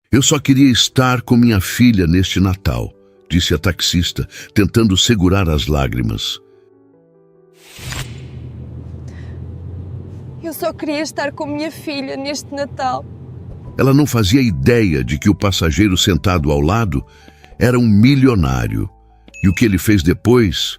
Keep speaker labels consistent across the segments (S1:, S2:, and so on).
S1: Eu só queria estar com minha filha neste Natal, disse a taxista, tentando segurar as lágrimas.
S2: Eu só queria estar com minha filha neste Natal.
S1: Ela não fazia ideia de que o passageiro sentado ao lado era um milionário. E o que ele fez depois,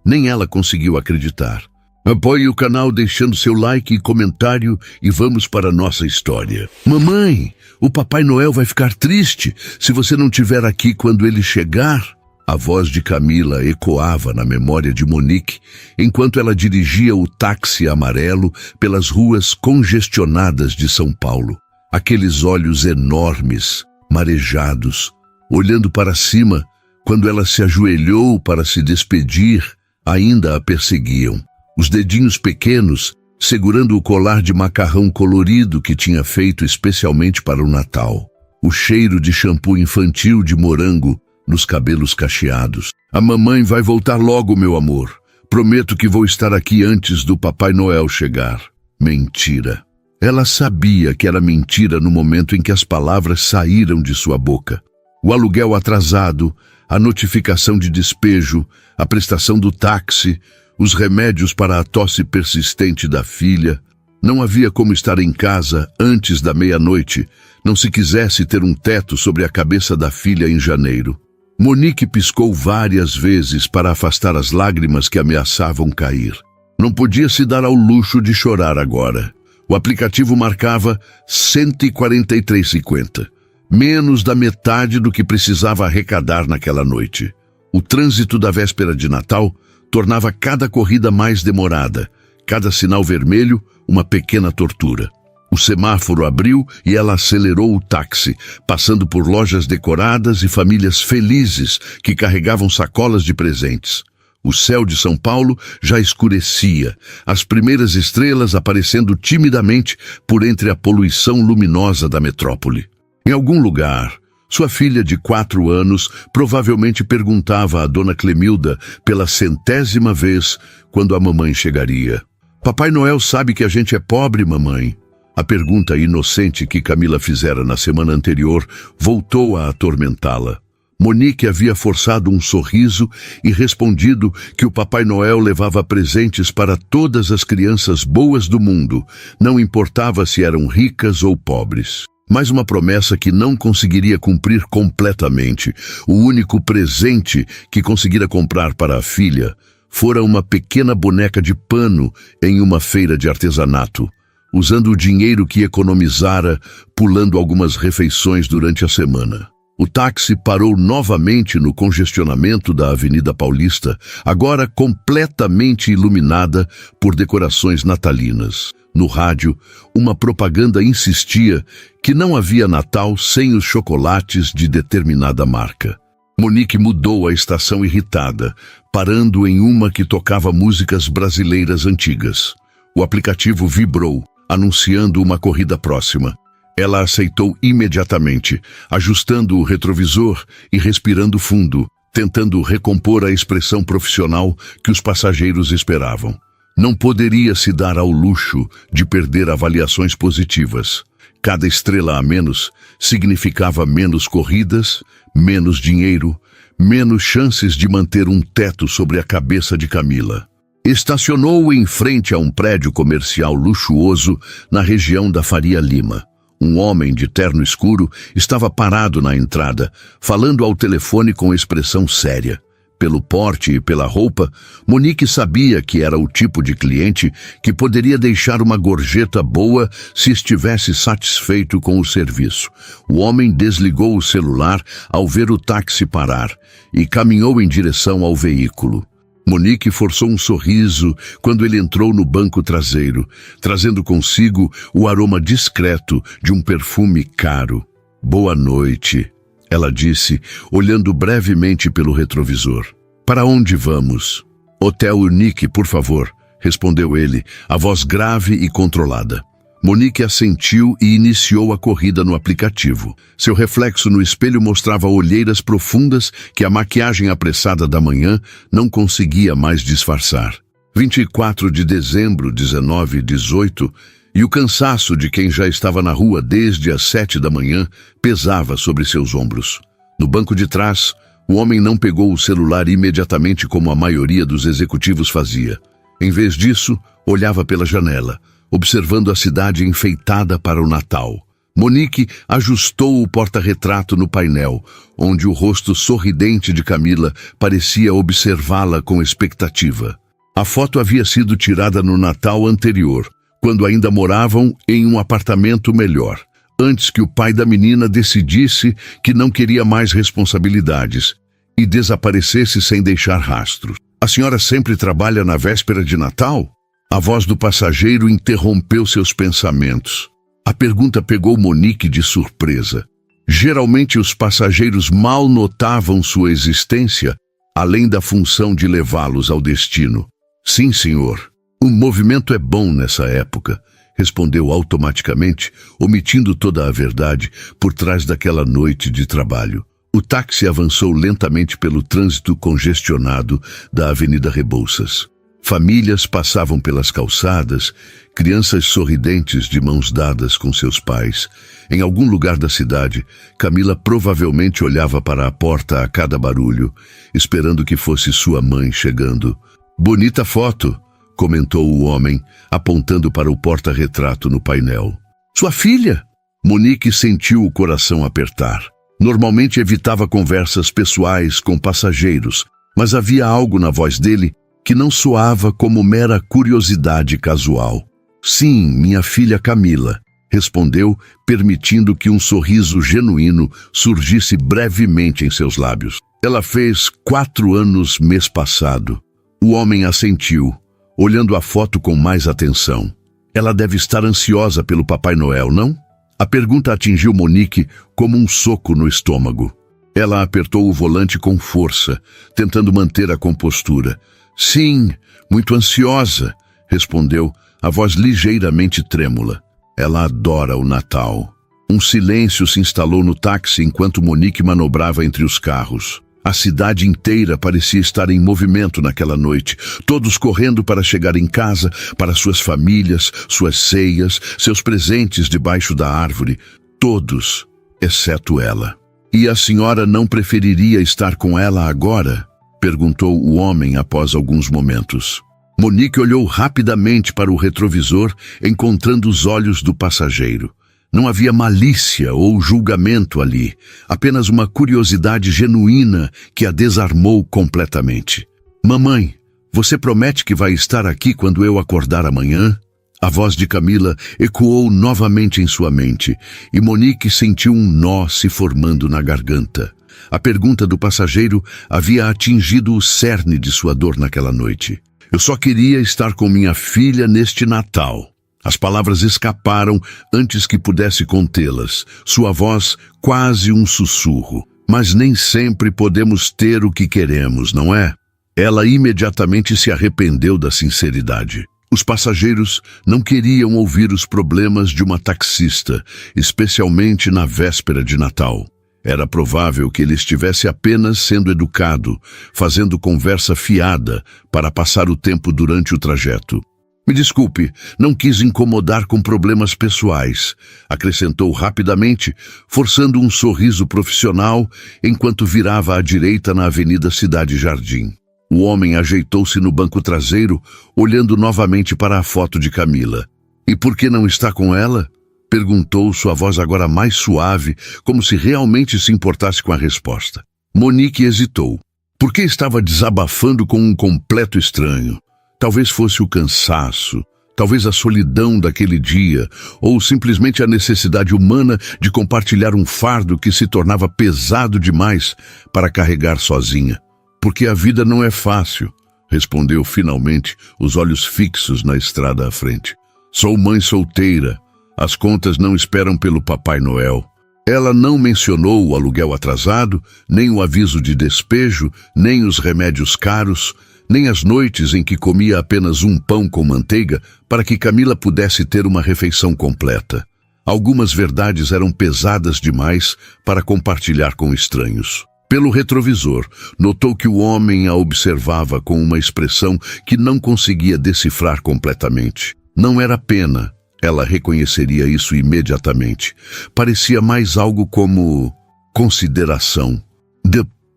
S1: nem ela conseguiu acreditar. Apoie o canal deixando seu like e comentário e vamos para a nossa história. Mamãe, o Papai Noel vai ficar triste se você não estiver aqui quando ele chegar. A voz de Camila ecoava na memória de Monique enquanto ela dirigia o táxi amarelo pelas ruas congestionadas de São Paulo. Aqueles olhos enormes, marejados, olhando para cima, quando ela se ajoelhou para se despedir, ainda a perseguiam. Os dedinhos pequenos segurando o colar de macarrão colorido que tinha feito especialmente para o Natal. O cheiro de shampoo infantil de morango nos cabelos cacheados. A mamãe vai voltar logo, meu amor. Prometo que vou estar aqui antes do Papai Noel chegar. Mentira. Ela sabia que era mentira no momento em que as palavras saíram de sua boca. O aluguel atrasado, a notificação de despejo, a prestação do táxi, os remédios para a tosse persistente da filha. Não havia como estar em casa antes da meia-noite, não se quisesse ter um teto sobre a cabeça da filha em janeiro. Monique piscou várias vezes para afastar as lágrimas que ameaçavam cair. Não podia se dar ao luxo de chorar agora. O aplicativo marcava 143,50, menos da metade do que precisava arrecadar naquela noite. O trânsito da véspera de Natal tornava cada corrida mais demorada, cada sinal vermelho uma pequena tortura. O semáforo abriu e ela acelerou o táxi, passando por lojas decoradas e famílias felizes que carregavam sacolas de presentes. O céu de São Paulo já escurecia, as primeiras estrelas aparecendo timidamente por entre a poluição luminosa da metrópole. Em algum lugar, sua filha de 4 anos provavelmente perguntava a dona Clemilda pela 100ª vez quando a mamãe chegaria. Papai Noel sabe que a gente é pobre, mamãe. A pergunta inocente que Camila fizera na semana anterior voltou a atormentá-la. Monique havia forçado um sorriso e respondido que o Papai Noel levava presentes para todas as crianças boas do mundo, não importava se eram ricas ou pobres. Mas uma promessa que não conseguiria cumprir completamente. O único presente que conseguira comprar para a filha fora uma pequena boneca de pano em uma feira de artesanato, usando o dinheiro que economizara, pulando algumas refeições durante a semana. O táxi parou novamente no congestionamento da Avenida Paulista, agora completamente iluminada por decorações natalinas. No rádio, uma propaganda insistia que não havia Natal sem os chocolates de determinada marca. Monique mudou a estação irritada, parando em uma que tocava músicas brasileiras antigas. O aplicativo vibrou, anunciando uma corrida próxima. Ela aceitou imediatamente, ajustando o retrovisor e respirando fundo, tentando recompor a expressão profissional que os passageiros esperavam. Não poderia se dar ao luxo de perder avaliações positivas. Cada estrela a menos significava menos corridas, menos dinheiro, menos chances de manter um teto sobre a cabeça de Camila. Estacionou em frente a um prédio comercial luxuoso na região da Faria Lima. Um homem de terno escuro estava parado na entrada, falando ao telefone com expressão séria. Pelo porte e pela roupa, Monique sabia que era o tipo de cliente que poderia deixar uma gorjeta boa se estivesse satisfeito com o serviço. O homem desligou o celular ao ver o táxi parar e caminhou em direção ao veículo. Monique forçou um sorriso quando ele entrou no banco traseiro, trazendo consigo o aroma discreto de um perfume caro. «Boa noite», ela disse, olhando brevemente pelo retrovisor. «Para onde vamos?» «Hotel Unique, por favor», respondeu ele, a voz grave e controlada. Monique assentiu e iniciou a corrida no aplicativo. Seu reflexo no espelho mostrava olheiras profundas que a maquiagem apressada da manhã não conseguia mais disfarçar. 24 de dezembro, 19:18, e o cansaço de quem já estava na rua desde as 7 da manhã pesava sobre seus ombros. No banco de trás, o homem não pegou o celular imediatamente como a maioria dos executivos fazia. Em vez disso, olhava pela janela, observando a cidade enfeitada para o Natal. Monique ajustou o porta-retrato no painel, onde o rosto sorridente de Camila parecia observá-la com expectativa. A foto havia sido tirada no Natal anterior, quando ainda moravam em um apartamento melhor, antes que o pai da menina decidisse que não queria mais responsabilidades e desaparecesse sem deixar rastros. A senhora sempre trabalha na véspera de Natal? A voz do passageiro interrompeu seus pensamentos. A pergunta pegou Monique de surpresa. Geralmente os passageiros mal notavam sua existência, além da função de levá-los ao destino. Sim, senhor. O movimento é bom nessa época, respondeu automaticamente, omitindo toda a verdade por trás daquela noite de trabalho. O táxi avançou lentamente pelo trânsito congestionado da Avenida Rebouças. Famílias passavam pelas calçadas, crianças sorridentes de mãos dadas com seus pais. Em algum lugar da cidade, Camila provavelmente olhava para a porta a cada barulho, esperando que fosse sua mãe chegando. Bonita foto, comentou o homem, apontando para o porta-retrato no painel. Sua filha? Monique sentiu o coração apertar. Normalmente evitava conversas pessoais com passageiros, mas havia algo na voz dele que não soava como mera curiosidade casual. Sim, minha filha Camila, respondeu, permitindo que um sorriso genuíno surgisse brevemente em seus lábios. Ela fez 4 anos mês passado. O homem assentiu, olhando a foto com mais atenção. Ela deve estar ansiosa pelo Papai Noel, não? A pergunta atingiu Monique como um soco no estômago. Ela apertou o volante com força, tentando manter a compostura. Sim, muito ansiosa, respondeu, a voz ligeiramente trêmula. Ela adora o Natal. Um silêncio se instalou no táxi enquanto Monique manobrava entre os carros. A cidade inteira parecia estar em movimento naquela noite, todos correndo para chegar em casa, para suas famílias, suas ceias, seus presentes debaixo da árvore. Todos, exceto ela. E a senhora não preferiria estar com ela agora? Perguntou o homem após alguns momentos. Monique olhou rapidamente para o retrovisor, encontrando os olhos do passageiro. Não havia malícia ou julgamento ali, apenas uma curiosidade genuína que a desarmou completamente. Mamãe, você promete que vai estar aqui quando eu acordar amanhã? A voz de Camila ecoou novamente em sua mente, e Monique sentiu um nó se formando na garganta. A pergunta do passageiro havia atingido o cerne de sua dor naquela noite. Eu só queria estar com minha filha neste Natal. As palavras escaparam antes que pudesse contê-las, sua voz quase um sussurro. Mas nem sempre podemos ter o que queremos, não é? Ela imediatamente se arrependeu da sinceridade. Os passageiros não queriam ouvir os problemas de uma taxista, especialmente na véspera de Natal. Era provável que ele estivesse apenas sendo educado, fazendo conversa fiada para passar o tempo durante o trajeto. Me desculpe, não quis incomodar com problemas pessoais, acrescentou rapidamente, forçando um sorriso profissional enquanto virava à direita na Avenida Cidade Jardim. O homem ajeitou-se no banco traseiro, olhando novamente para a foto de Camila. E por que não está com ela? Perguntou, sua voz agora mais suave, como se realmente se importasse com a resposta. Monique hesitou. Por que estava desabafando com um completo estranho? Talvez fosse o cansaço, talvez a solidão daquele dia, ou simplesmente a necessidade humana de compartilhar um fardo que se tornava pesado demais para carregar sozinha. Porque a vida não é fácil, respondeu finalmente, os olhos fixos na estrada à frente. Sou mãe solteira. As contas não esperam pelo Papai Noel. Ela não mencionou o aluguel atrasado, nem o aviso de despejo, nem os remédios caros, nem as noites em que comia apenas um pão com manteiga para que Camila pudesse ter uma refeição completa. Algumas verdades eram pesadas demais para compartilhar com estranhos. Pelo retrovisor, notou que o homem a observava com uma expressão que não conseguia decifrar completamente. Não era pena, Ela reconheceria isso imediatamente. Parecia mais algo como consideração.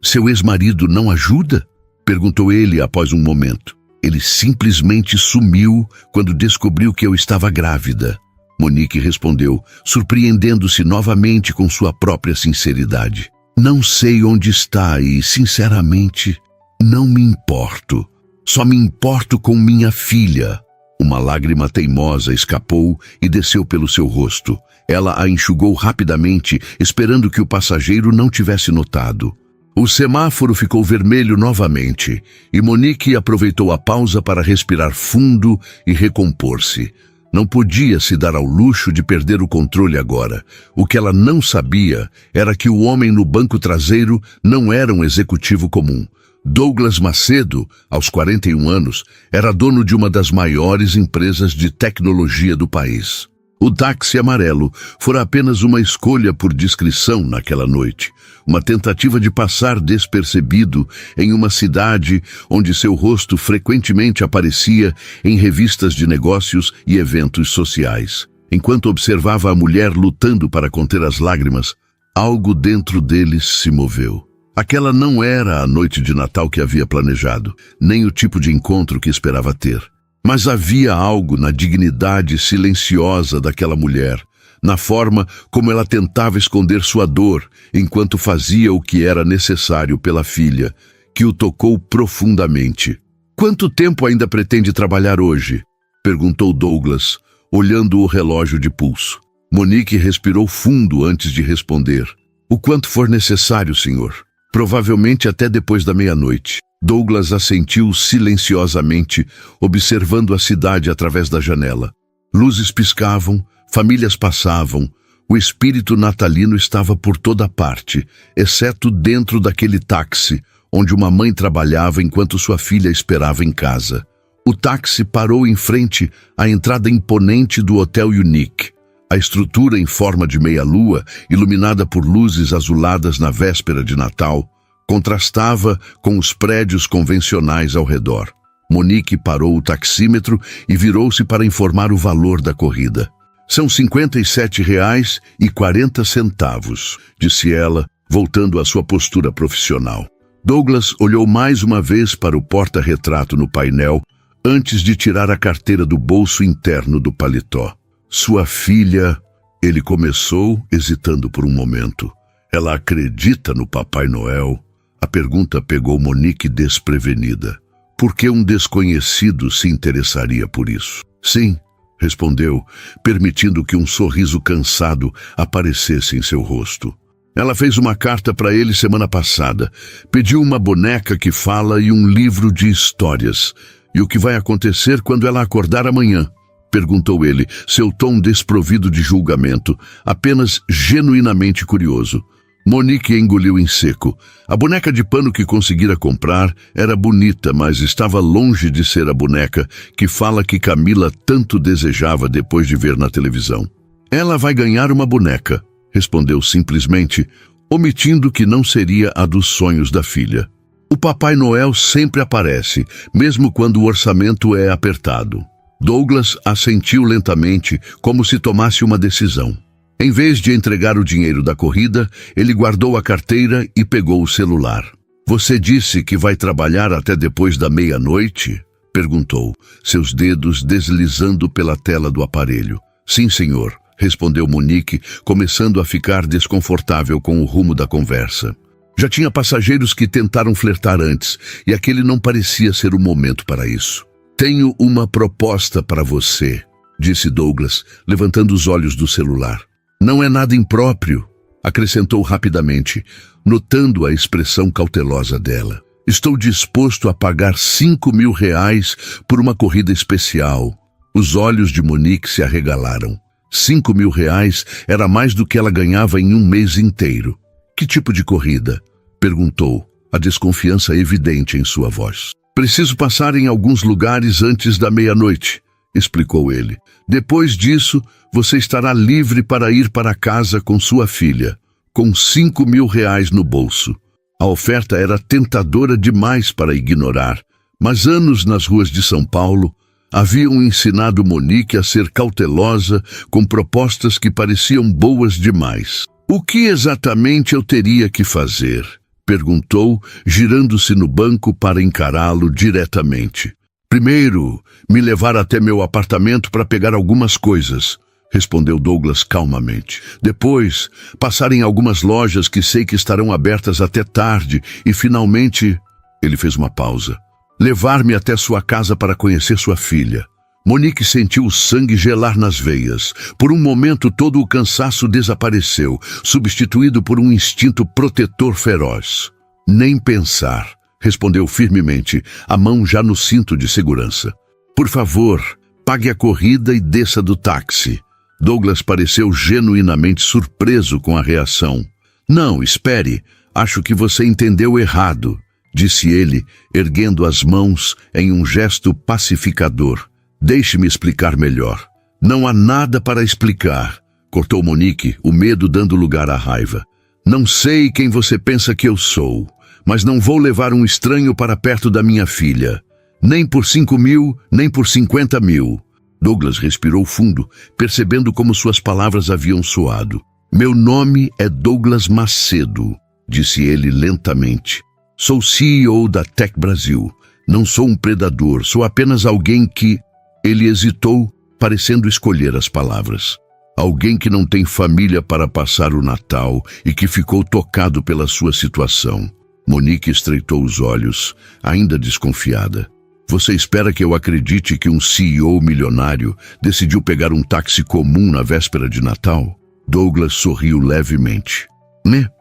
S1: Seu ex-marido não ajuda? Perguntou ele após um momento. Ele simplesmente sumiu quando descobriu que eu estava grávida. Monique respondeu, surpreendendo-se novamente com sua própria sinceridade. Não sei onde está e, sinceramente, não me importo. Só me importo com minha filha. Uma lágrima teimosa escapou e desceu pelo seu rosto. Ela a enxugou rapidamente, esperando que o passageiro não tivesse notado. O semáforo ficou vermelho novamente e Monique aproveitou a pausa para respirar fundo e recompor-se. Não podia se dar ao luxo de perder o controle agora. O que ela não sabia era que o homem no banco traseiro não era um executivo comum. Douglas Macedo, aos 41 anos, era dono de uma das maiores empresas de tecnologia do país. O táxi amarelo fora apenas uma escolha por discrição naquela noite, uma tentativa de passar despercebido em uma cidade onde seu rosto frequentemente aparecia em revistas de negócios e eventos sociais. Enquanto observava a mulher lutando para conter as lágrimas, algo dentro dele se moveu. Aquela não era a noite de Natal que havia planejado, nem o tipo de encontro que esperava ter. Mas havia algo na dignidade silenciosa daquela mulher, na forma como ela tentava esconder sua dor enquanto fazia o que era necessário pela filha, que o tocou profundamente. "Quanto tempo ainda pretende trabalhar hoje?" perguntou Douglas, olhando o relógio de pulso. Monique respirou fundo antes de responder. "O quanto for necessário, senhor. Provavelmente até depois da meia-noite." Douglas assentiu silenciosamente, observando a cidade através da janela. Luzes piscavam, famílias passavam, o espírito natalino estava por toda parte, exceto dentro daquele táxi, onde uma mãe trabalhava enquanto sua filha esperava em casa. O táxi parou em frente à entrada imponente do Hotel Unique. A estrutura em forma de meia-lua, iluminada por luzes azuladas na véspera de Natal, contrastava com os prédios convencionais ao redor. Monique parou o taxímetro e virou-se para informar o valor da corrida. "São R$ 57,40, disse ela, voltando à sua postura profissional. Douglas olhou mais uma vez para o porta-retrato no painel, antes de tirar a carteira do bolso interno do paletó. "Sua filha..." Ele começou, hesitando por um momento. "Ela acredita no Papai Noel?" A pergunta pegou Monique desprevenida. Por que um desconhecido se interessaria por isso? "Sim", respondeu, permitindo que um sorriso cansado aparecesse em seu rosto. "Ela fez uma carta para ele semana passada. Pediu uma boneca que fala e um livro de histórias. E o que vai acontecer quando ela acordar amanhã?" perguntou ele, seu tom desprovido de julgamento, apenas genuinamente curioso. Monique engoliu em seco. A boneca de pano que conseguira comprar era bonita, mas estava longe de ser a boneca que fala que Camila tanto desejava depois de ver na televisão. "Ela vai ganhar uma boneca", respondeu simplesmente, omitindo que não seria a dos sonhos da filha. "O Papai Noel sempre aparece, mesmo quando o orçamento é apertado." Douglas assentiu lentamente, como se tomasse uma decisão. Em vez de entregar o dinheiro da corrida, ele guardou a carteira e pegou o celular. "Você disse que vai trabalhar até depois da meia-noite?" perguntou, seus dedos deslizando pela tela do aparelho. "Sim, senhor", respondeu Monique, começando a ficar desconfortável com o rumo da conversa. Já tinha passageiros que tentaram flertar antes, e aquele não parecia ser o momento para isso. "Tenho uma proposta para você", disse Douglas, levantando os olhos do celular. "Não é nada impróprio", acrescentou rapidamente, notando a expressão cautelosa dela. "Estou disposto a pagar R$5.000 por uma corrida especial." Os olhos de Monique se arregalaram. R$5.000 era mais do que ela ganhava em um mês inteiro. "Que tipo de corrida?" perguntou, a desconfiança evidente em sua voz. "Preciso passar em alguns lugares antes da meia-noite", explicou ele. "Depois disso, você estará livre para ir para casa com sua filha, com R$5.000 no bolso." A oferta era tentadora demais para ignorar, mas anos nas ruas de São Paulo, Haviam ensinado Monique a ser cautelosa com propostas que pareciam boas demais. O que exatamente eu teria que fazer? Perguntou, girando-se no banco para encará-lo diretamente. Primeiro, me levar até meu apartamento para pegar algumas coisas, respondeu Douglas calmamente. Depois, passar em algumas lojas que sei que estarão abertas até tarde e, finalmente, ele fez uma pausa. Levar-me até sua casa para conhecer sua filha. Monique sentiu o sangue gelar nas veias. Por um momento, todo o cansaço desapareceu, substituído por um instinto protetor feroz. Nem pensar, respondeu firmemente, a mão já no cinto de segurança. Por favor, pague a corrida e desça do táxi. Douglas pareceu genuinamente surpreso com a reação. Não, espere, acho que você entendeu errado, disse ele, erguendo as mãos em um gesto pacificador. Deixe-me explicar melhor. Não há nada para explicar, cortou Monique, o medo dando lugar à raiva. Não sei quem você pensa que eu sou, mas não vou levar um estranho para perto da minha filha. Nem por 5.000, nem por 50.000. Douglas respirou fundo, percebendo como suas palavras haviam soado. Meu nome é Douglas Macedo, disse ele lentamente. Sou CEO da Tech Brasil. Não sou um predador, sou apenas alguém que... Ele hesitou, parecendo escolher as palavras. Alguém que não tem família para passar o Natal e que ficou tocado pela sua situação. Monique estreitou os olhos, ainda desconfiada. Você espera que eu acredite que um CEO milionário decidiu pegar um táxi comum na véspera de Natal? Douglas sorriu levemente.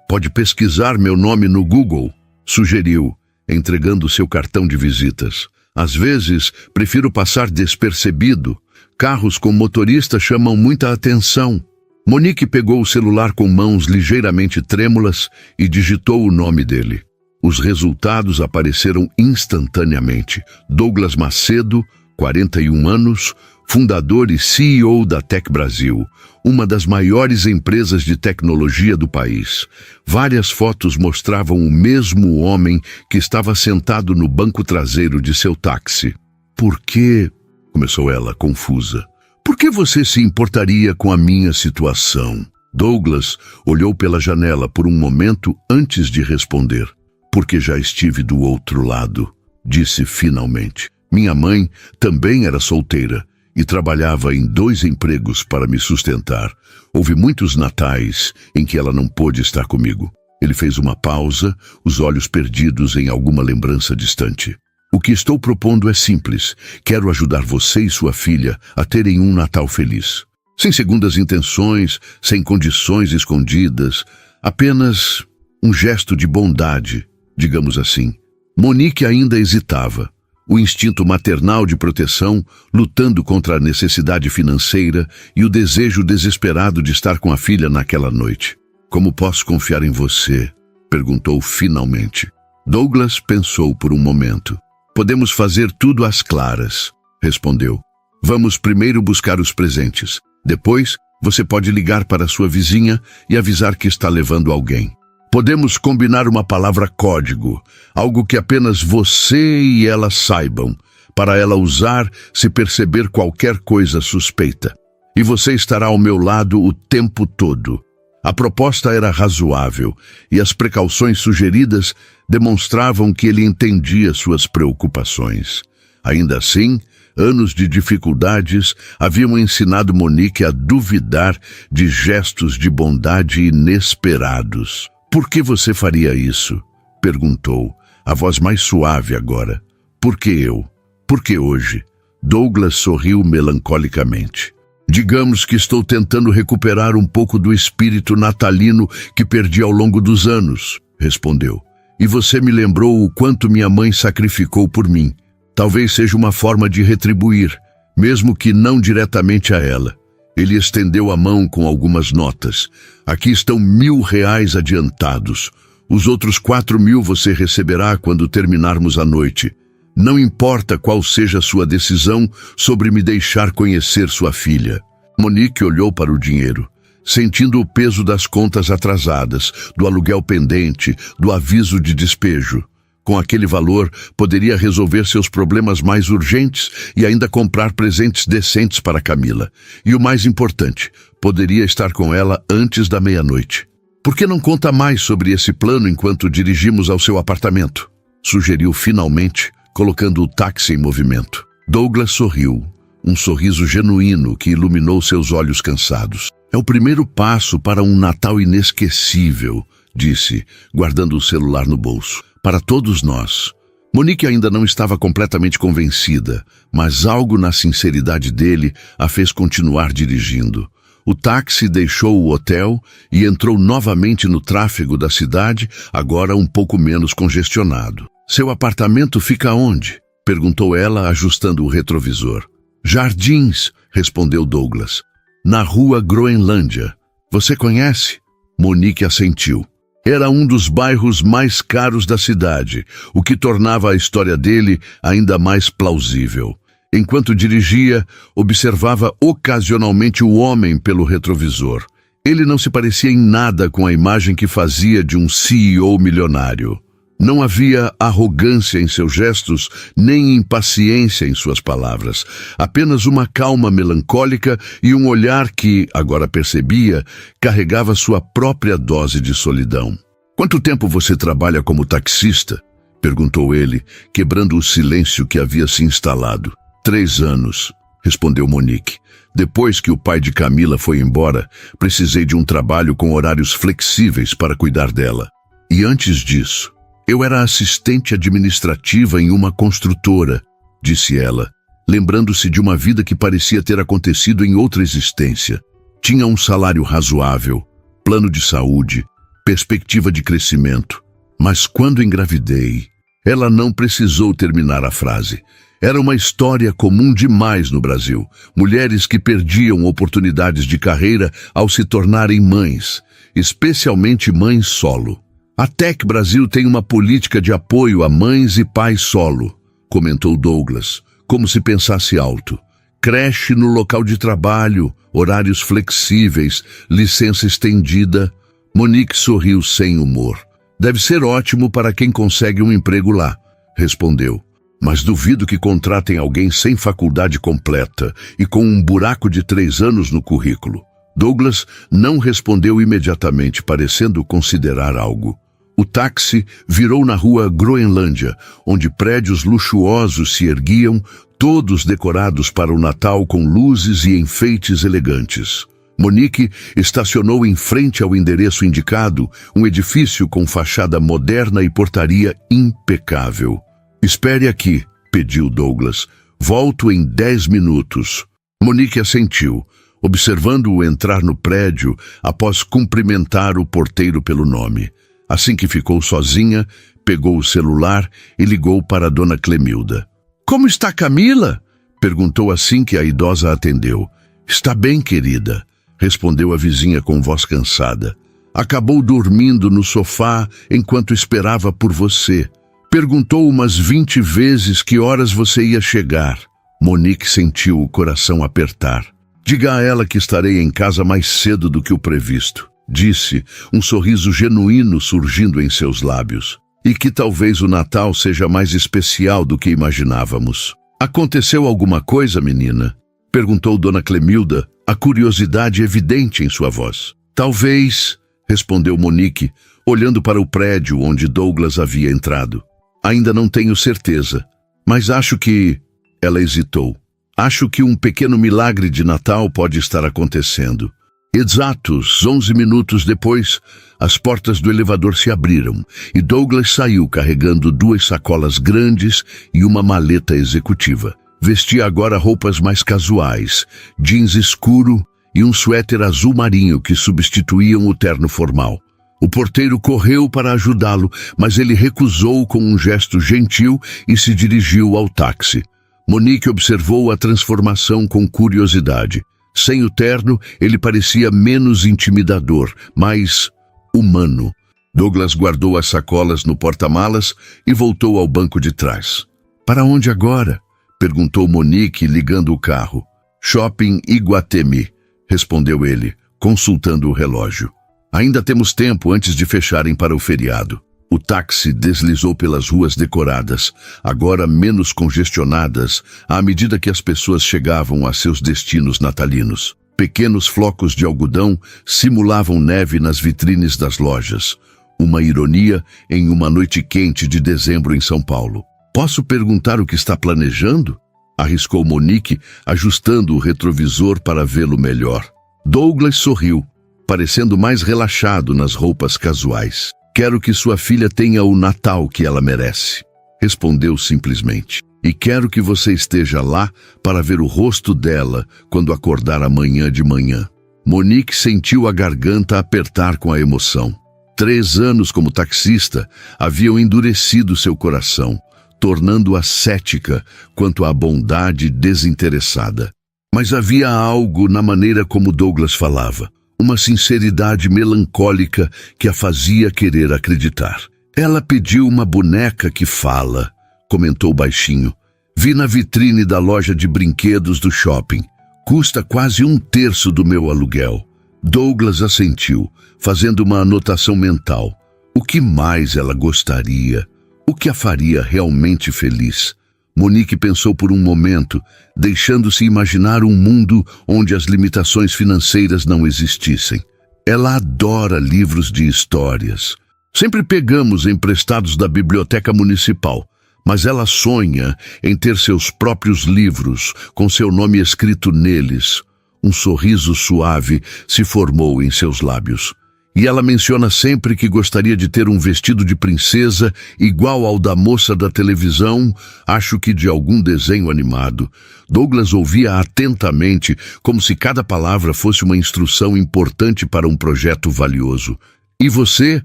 S1: Pode pesquisar meu nome no Google, sugeriu, entregando seu cartão de visitas. Às vezes, prefiro passar despercebido. Carros com motorista chamam muita atenção. Monique pegou o celular com mãos ligeiramente trêmulas e digitou o nome dele. Os resultados apareceram instantaneamente. Douglas Macedo, 41 anos, fundador e CEO da Tech Brasil, uma das maiores empresas de tecnologia do país. Várias fotos mostravam o mesmo homem que estava sentado no banco traseiro de seu táxi. Por que? Começou ela, confusa. Por que você se importaria com a minha situação? Douglas olhou pela janela por um momento antes de responder. Porque já estive do outro lado, disse finalmente. Minha mãe também era solteira e trabalhava em 2 empregos para me sustentar. Houve muitos natais em que ela não pôde estar comigo. Ele fez uma pausa, os olhos perdidos em alguma lembrança distante. O que estou propondo é simples. Quero ajudar você e sua filha a terem um Natal feliz. Sem segundas intenções, sem condições escondidas. Apenas um gesto de bondade, digamos assim. Monique ainda hesitava. O instinto maternal de proteção, lutando contra a necessidade financeira e o desejo desesperado de estar com a filha naquela noite. Como posso confiar em você? Perguntou finalmente. Douglas pensou por um momento. Podemos fazer tudo às claras, respondeu. Vamos primeiro buscar os presentes. Depois, você pode ligar para sua vizinha e avisar que está levando alguém. Podemos combinar uma palavra código, algo que apenas você e ela saibam, para ela usar se perceber qualquer coisa suspeita. E você estará ao meu lado o tempo todo. A proposta era razoável, e as precauções sugeridas demonstravam que ele entendia suas preocupações. Ainda assim, anos de dificuldades haviam ensinado Monique a duvidar de gestos de bondade inesperados. Por que você faria isso? Perguntou, a voz mais suave agora. Por que eu? Por que hoje? Douglas sorriu melancolicamente. Digamos que estou tentando recuperar um pouco do espírito natalino que perdi ao longo dos anos, respondeu. E você me lembrou o quanto minha mãe sacrificou por mim. Talvez seja uma forma de retribuir, mesmo que não diretamente a ela. Ele estendeu a mão com algumas notas. Aqui estão R$1.000 adiantados. Os outros 4.000 você receberá quando terminarmos a noite. Não importa qual seja a sua decisão sobre me deixar conhecer sua filha. Monique olhou para o dinheiro, sentindo o peso das contas atrasadas, do aluguel pendente, do aviso de despejo. Com aquele valor, poderia resolver seus problemas mais urgentes e ainda comprar presentes decentes para Camila. E o mais importante, poderia estar com ela antes da meia-noite. Por que não conta mais sobre esse plano enquanto dirigimos ao seu apartamento? Sugeriu finalmente, colocando o táxi em movimento. Douglas sorriu, um sorriso genuíno que iluminou seus olhos cansados. É o primeiro passo para um Natal inesquecível, disse, guardando o celular no bolso. Para todos nós. Monique ainda não estava completamente convencida, mas algo na sinceridade dele a fez continuar dirigindo. O táxi deixou o hotel e entrou novamente no tráfego da cidade, agora um pouco menos congestionado. Seu apartamento fica onde? Perguntou ela, ajustando o retrovisor. Jardins, respondeu Douglas. Na rua Groenlândia. Você conhece? Monique assentiu. Era um dos bairros mais caros da cidade, o que tornava a história dele ainda mais plausível. Enquanto dirigia, observava ocasionalmente o homem pelo retrovisor. Ele não se parecia em nada com a imagem que fazia de um CEO milionário. Não havia arrogância em seus gestos, nem impaciência em suas palavras. Apenas uma calma melancólica e um olhar que, agora percebia, carregava sua própria dose de solidão. Quanto tempo você trabalha como taxista? Perguntou ele, quebrando o silêncio que havia se instalado. 3 anos, respondeu Monique. Depois que o pai de Camila foi embora, precisei de um trabalho com horários flexíveis para cuidar dela. E antes disso, eu era assistente administrativa em uma construtora, disse ela, lembrando-se de uma vida que parecia ter acontecido em outra existência. Tinha um salário razoável, plano de saúde, perspectiva de crescimento. Mas quando engravidei, ela não precisou terminar a frase. Era uma história comum demais no Brasil. Mulheres que perdiam oportunidades de carreira ao se tornarem mães, especialmente mães solo. A Tech Brasil tem uma política de apoio a mães e pais solo, comentou Douglas, como se pensasse alto. Creche no local de trabalho, horários flexíveis, licença estendida. Monique sorriu sem humor. Deve ser ótimo para quem consegue um emprego lá, respondeu. Mas duvido que contratem alguém sem faculdade completa e com um buraco de 3 anos no currículo. Douglas não respondeu imediatamente, parecendo considerar algo. O táxi virou na rua Groenlândia, onde prédios luxuosos se erguiam, todos decorados para o Natal com luzes e enfeites elegantes. Monique estacionou em frente ao endereço indicado, um edifício com fachada moderna e portaria impecável. Espere aqui, pediu Douglas. Volto em 10 minutos. Monique assentiu, observando-o entrar no prédio após cumprimentar o porteiro pelo nome. Assim que ficou sozinha, pegou o celular e ligou para Dona Clemilda. Como está Camila? Perguntou assim que a idosa atendeu. Está bem, querida, respondeu a vizinha com voz cansada. Acabou dormindo no sofá enquanto esperava por você. Perguntou umas 20 vezes que horas você ia chegar. Monique sentiu o coração apertar. Diga a ela que estarei em casa mais cedo do que o previsto, disse, um sorriso genuíno surgindo em seus lábios. E que talvez o Natal seja mais especial do que imaginávamos. Aconteceu alguma coisa, menina? Perguntou Dona Clemilda, a curiosidade evidente em sua voz. Talvez, respondeu Monique, olhando para o prédio onde Douglas havia entrado. Ainda não tenho certeza, mas acho que... Ela hesitou. Acho que um pequeno milagre de Natal pode estar acontecendo. Exatos 11 minutos depois, as portas do elevador se abriram e Douglas saiu carregando 2 sacolas grandes e uma maleta executiva. Vestia agora roupas mais casuais, jeans escuro e um suéter azul marinho que substituíam o terno formal. O porteiro correu para ajudá-lo, mas ele recusou com um gesto gentil e se dirigiu ao táxi. Monique observou a transformação com curiosidade. Sem o terno, ele parecia menos intimidador, mais humano. Douglas guardou as sacolas no porta-malas e voltou ao banco de trás. Para onde agora? Perguntou Monique, ligando o carro. Shopping Iguatemi, respondeu ele, consultando o relógio. Ainda temos tempo antes de fecharem para o feriado. O táxi deslizou pelas ruas decoradas, agora menos congestionadas, à medida que as pessoas chegavam a seus destinos natalinos. Pequenos flocos de algodão simulavam neve nas vitrines das lojas. Uma ironia em uma noite quente de dezembro em São Paulo. Posso perguntar o que está planejando? Arriscou Monique, ajustando o retrovisor para vê-lo melhor. Douglas sorriu, parecendo mais relaxado nas roupas casuais. Quero que sua filha tenha o Natal que ela merece. Respondeu simplesmente. E quero que você esteja lá para ver o rosto dela quando acordar amanhã de manhã. Monique sentiu a garganta apertar com a emoção. 3 anos como taxista haviam endurecido seu coração, tornando-a cética quanto à bondade desinteressada. Mas havia algo na maneira como Douglas falava, uma sinceridade melancólica que a fazia querer acreditar. Ela pediu uma boneca que fala, comentou baixinho. Vi na vitrine da loja de brinquedos do shopping. Custa quase 1/3 do meu aluguel. Douglas assentiu, fazendo uma anotação mental. O que mais ela gostaria? O que a faria realmente feliz? Monique pensou por um momento, deixando-se imaginar um mundo onde as limitações financeiras não existissem. Ela adora livros de histórias. Sempre pegamos emprestados da biblioteca municipal, mas ela sonha em ter seus próprios livros, com seu nome escrito neles. Um sorriso suave se formou em seus lábios. E ela menciona sempre que gostaria de ter um vestido de princesa igual ao da moça da televisão, acho que de algum desenho animado. Douglas ouvia atentamente, como se cada palavra fosse uma instrução importante para um projeto valioso. E você?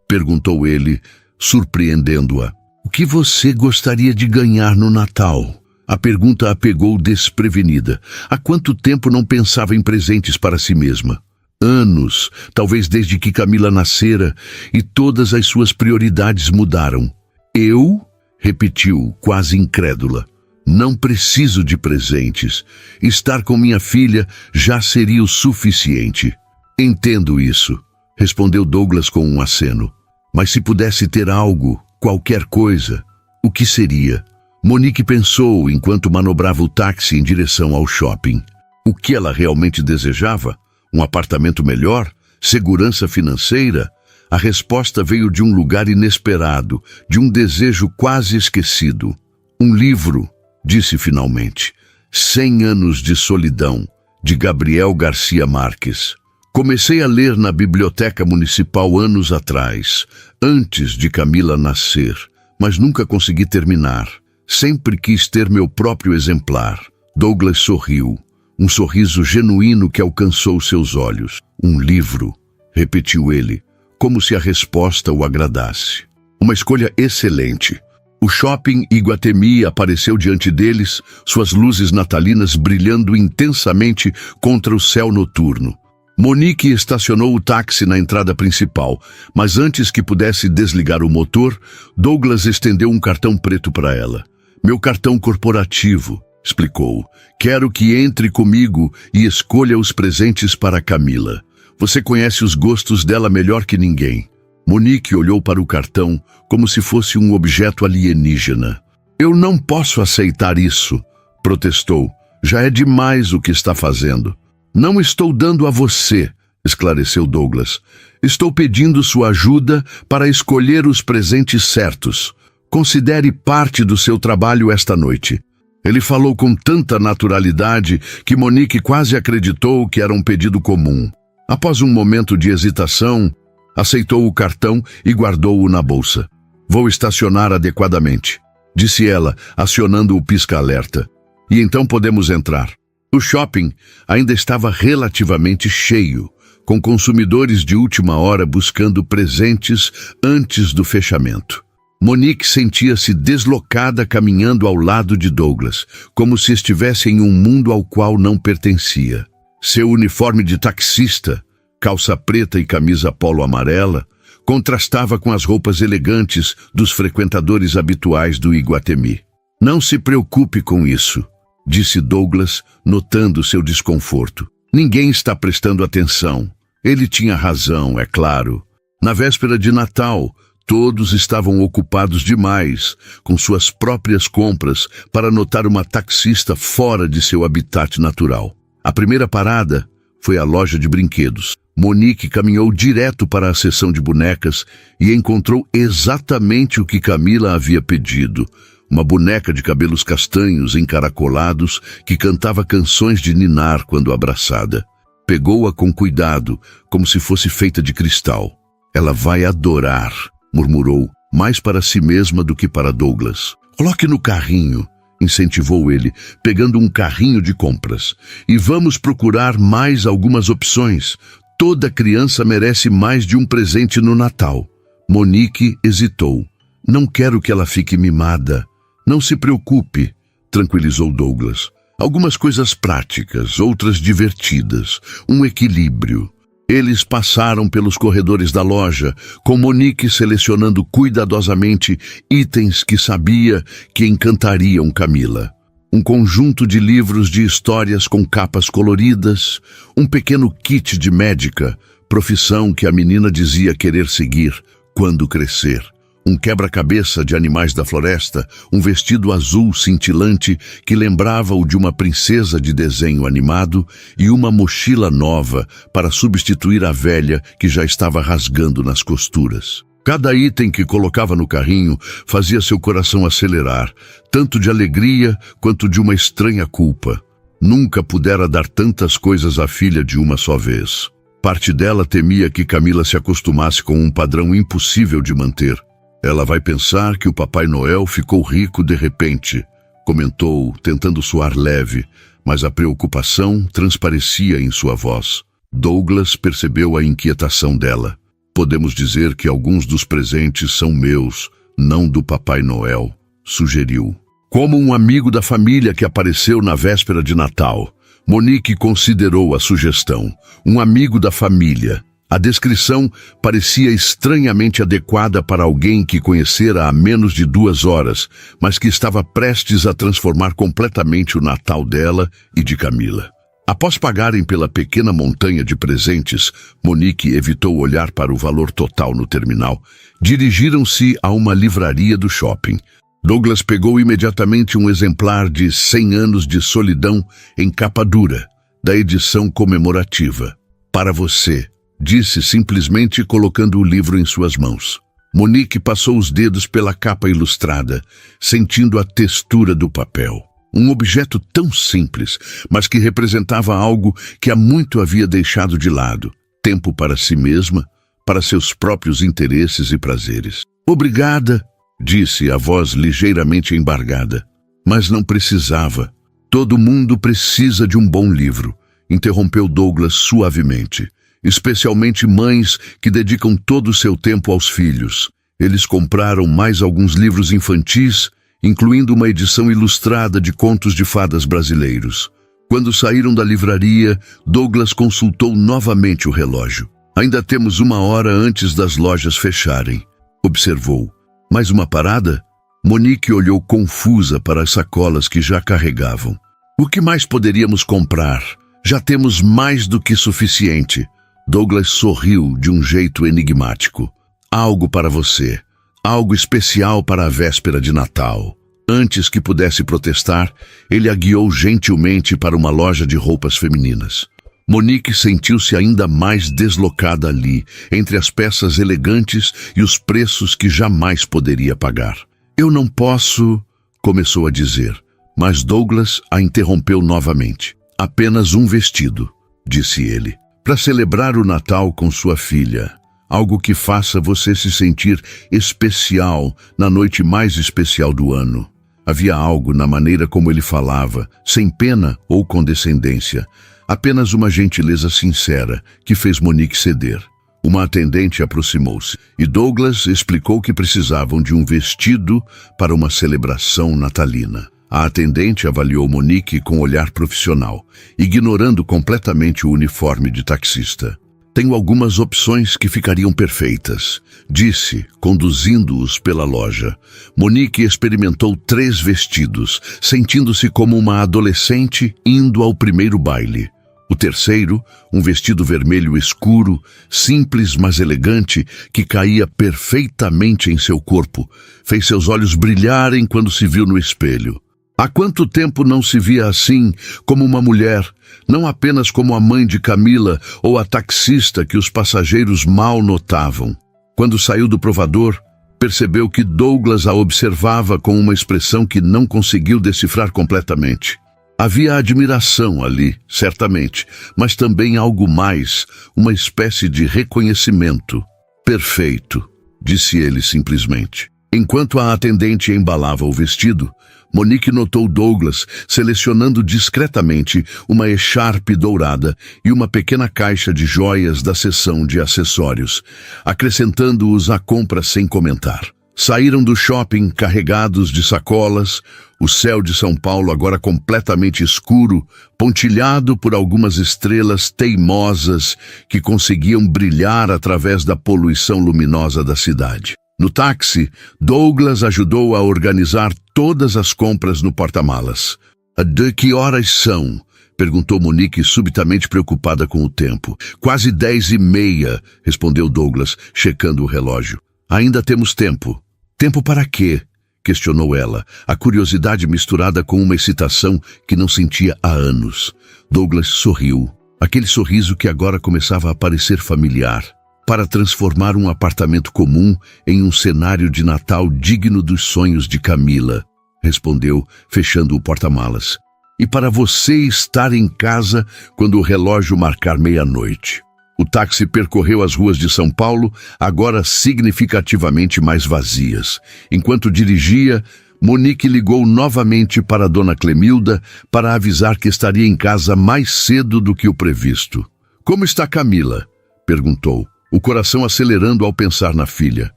S1: Perguntou ele, surpreendendo-a. O que você gostaria de ganhar no Natal? A pergunta a pegou desprevenida. Há quanto tempo não pensava em presentes para si mesma? Anos, talvez desde que Camila nascera, e todas as suas prioridades mudaram. Eu? Repetiu, quase incrédula. Não preciso de presentes. Estar com minha filha já seria o suficiente. Entendo isso, respondeu Douglas com um aceno. Mas se pudesse ter algo, qualquer coisa, o que seria? Monique pensou enquanto manobrava o táxi em direção ao shopping. O que ela realmente desejava? Um apartamento melhor? Segurança financeira? A resposta veio de um lugar inesperado, de um desejo quase esquecido. Um livro, disse finalmente. 100 anos de solidão, de Gabriel Garcia Marques. Comecei a ler na biblioteca municipal anos atrás, antes de Camila nascer, mas nunca consegui terminar. Sempre quis ter meu próprio exemplar. Douglas sorriu, um sorriso genuíno que alcançou seus olhos. Um livro, repetiu ele, como se a resposta o agradasse. Uma escolha excelente. O shopping Iguatemi apareceu diante deles, suas luzes natalinas brilhando intensamente contra o céu noturno. Monique estacionou o táxi na entrada principal, mas antes que pudesse desligar o motor, Douglas estendeu um cartão preto para ela. Meu cartão corporativo, explicou. Quero que entre comigo e escolha os presentes para Camila. Você conhece os gostos dela melhor que ninguém. Monique olhou para o cartão como se fosse um objeto alienígena. Eu não posso aceitar isso, protestou. Já é demais o que está fazendo. Não estou dando a você, esclareceu Douglas. Estou pedindo sua ajuda para escolher os presentes certos. Considere parte do seu trabalho esta noite. Ele falou com tanta naturalidade que Monique quase acreditou que era um pedido comum. Após um momento de hesitação, aceitou o cartão e guardou-o na bolsa. Vou estacionar adequadamente, disse ela, acionando o pisca-alerta. E então podemos entrar. O shopping ainda estava relativamente cheio, com consumidores de última hora buscando presentes antes do fechamento. Monique sentia-se deslocada caminhando ao lado de Douglas, como se estivesse em um mundo ao qual não pertencia. Seu uniforme de taxista, calça preta e camisa polo amarela, contrastava com as roupas elegantes dos frequentadores habituais do Iguatemi. Não se preocupe com isso, disse Douglas, notando seu desconforto. Ninguém está prestando atenção. Ele tinha razão, é claro. Na véspera de Natal, Todos estavam ocupados demais com suas próprias compras para notar uma taxista fora de seu habitat natural. A primeira parada foi a loja de brinquedos. Monique caminhou direto para a seção de bonecas e encontrou exatamente o que Camila havia pedido. Uma boneca de cabelos castanhos encaracolados que cantava canções de ninar quando abraçada. Pegou-a com cuidado, como se fosse feita de cristal. "Ela vai adorar", murmurou, mais para si mesma do que para Douglas. "Coloque no carrinho", incentivou ele, pegando um carrinho de compras. "E vamos procurar mais algumas opções. Toda criança merece mais de um presente no Natal." Monique hesitou. "Não quero que ela fique mimada." "Não se preocupe", tranquilizou Douglas. "Algumas coisas práticas, outras divertidas. Um equilíbrio." Eles passaram pelos corredores da loja, com Monique selecionando cuidadosamente itens que sabia que encantariam Camila. Um conjunto de livros de histórias com capas coloridas, um pequeno kit de médica, profissão que a menina dizia querer seguir quando crescer. Um quebra-cabeça de animais da floresta, um vestido azul cintilante que lembrava o de uma princesa de desenho animado e uma mochila nova para substituir a velha que já estava rasgando nas costuras. Cada item que colocava no carrinho fazia seu coração acelerar, tanto de alegria quanto de uma estranha culpa. Nunca pudera dar tantas coisas à filha de uma só vez. Parte dela temia que Camila se acostumasse com um padrão impossível de manter. "Ela vai pensar que o Papai Noel ficou rico de repente", comentou, tentando soar leve, mas a preocupação transparecia em sua voz. Douglas percebeu a inquietação dela. "Podemos dizer que alguns dos presentes são meus, não do Papai Noel", sugeriu. Como um amigo da família que apareceu na véspera de Natal, Monique considerou a sugestão. Um amigo da família. A descrição parecia estranhamente adequada para alguém que conhecera há menos de 2 horas, mas que estava prestes a transformar completamente o Natal dela e de Camila. Após pagarem pela pequena montanha de presentes, Monique evitou olhar para o valor total no terminal. Dirigiram-se a uma livraria do shopping. Douglas pegou imediatamente um exemplar de 100 anos de solidão em capa dura, da edição comemorativa. "Para você", disse simplesmente colocando o livro em suas mãos. Monique passou os dedos pela capa ilustrada, sentindo a textura do papel. Um objeto tão simples, mas que representava algo que há muito havia deixado de lado. Tempo para si mesma, para seus próprios interesses e prazeres. "Obrigada", disse a voz ligeiramente embargada. "Mas não precisava. Todo mundo precisa de um bom livro", interrompeu Douglas suavemente. "Especialmente mães que dedicam todo o seu tempo aos filhos." Eles compraram mais alguns livros infantis, incluindo uma edição ilustrada de contos de fadas brasileiros. Quando saíram da livraria, Douglas consultou novamente o relógio. "Ainda temos 1 hora antes das lojas fecharem", observou. "Mais uma parada?" Monique olhou confusa para as sacolas que já carregavam. "O que mais poderíamos comprar? Já temos mais do que suficiente." Douglas sorriu de um jeito enigmático. "Algo para você. Algo especial para a véspera de Natal." Antes que pudesse protestar, ele a guiou gentilmente para uma loja de roupas femininas. Monique sentiu-se ainda mais deslocada ali, entre as peças elegantes e os preços que jamais poderia pagar. "Eu não posso", começou a dizer, mas Douglas a interrompeu novamente. "Apenas um vestido", disse ele, "para celebrar o Natal com sua filha. Algo que faça você se sentir especial na noite mais especial do ano." Havia algo na maneira como ele falava, sem pena ou condescendência, apenas uma gentileza sincera que fez Monique ceder. Uma atendente aproximou-se e Douglas explicou que precisavam de um vestido para uma celebração natalina. A atendente avaliou Monique com olhar profissional, ignorando completamente o uniforme de taxista. "Tenho algumas opções que ficariam perfeitas", disse, conduzindo-os pela loja. Monique experimentou 3 vestidos, sentindo-se como uma adolescente indo ao primeiro baile. O terceiro, um vestido vermelho escuro, simples mas elegante, que caía perfeitamente em seu corpo, fez seus olhos brilharem quando se viu no espelho. Há quanto tempo não se via assim, como uma mulher, não apenas como a mãe de Camila ou a taxista que os passageiros mal notavam. Quando saiu do provador, percebeu que Douglas a observava com uma expressão que não conseguiu decifrar completamente. Havia admiração ali, certamente, mas também algo mais, uma espécie de reconhecimento. Perfeito, disse ele simplesmente. Enquanto a atendente embalava o vestido, Monique notou Douglas selecionando discretamente uma echarpe dourada e uma pequena caixa de joias da seção de acessórios, acrescentando-os à compra sem comentar. Saíram do shopping carregados de sacolas, o céu de São Paulo agora completamente escuro, pontilhado por algumas estrelas teimosas que conseguiam brilhar através da poluição luminosa da cidade. No táxi, Douglas ajudou a organizar todas as compras no porta-malas. De que horas são? Perguntou Monique, subitamente preocupada com o tempo. Quase 10h30, respondeu Douglas, checando o relógio. Ainda temos tempo. Tempo para quê? Questionou ela, a curiosidade misturada com uma excitação que não sentia há anos. Douglas sorriu, aquele sorriso que agora começava a parecer familiar. Para transformar um apartamento comum em um cenário de Natal digno dos sonhos de Camila, respondeu, fechando o porta-malas. E para você estar em casa quando o relógio marcar 00:30. O táxi percorreu as ruas de São Paulo, agora significativamente mais vazias. Enquanto dirigia, Monique ligou novamente para Dona Clemilda para avisar que estaria em casa mais cedo do que o previsto. Como está Camila? Perguntou, o coração acelerando ao pensar na filha.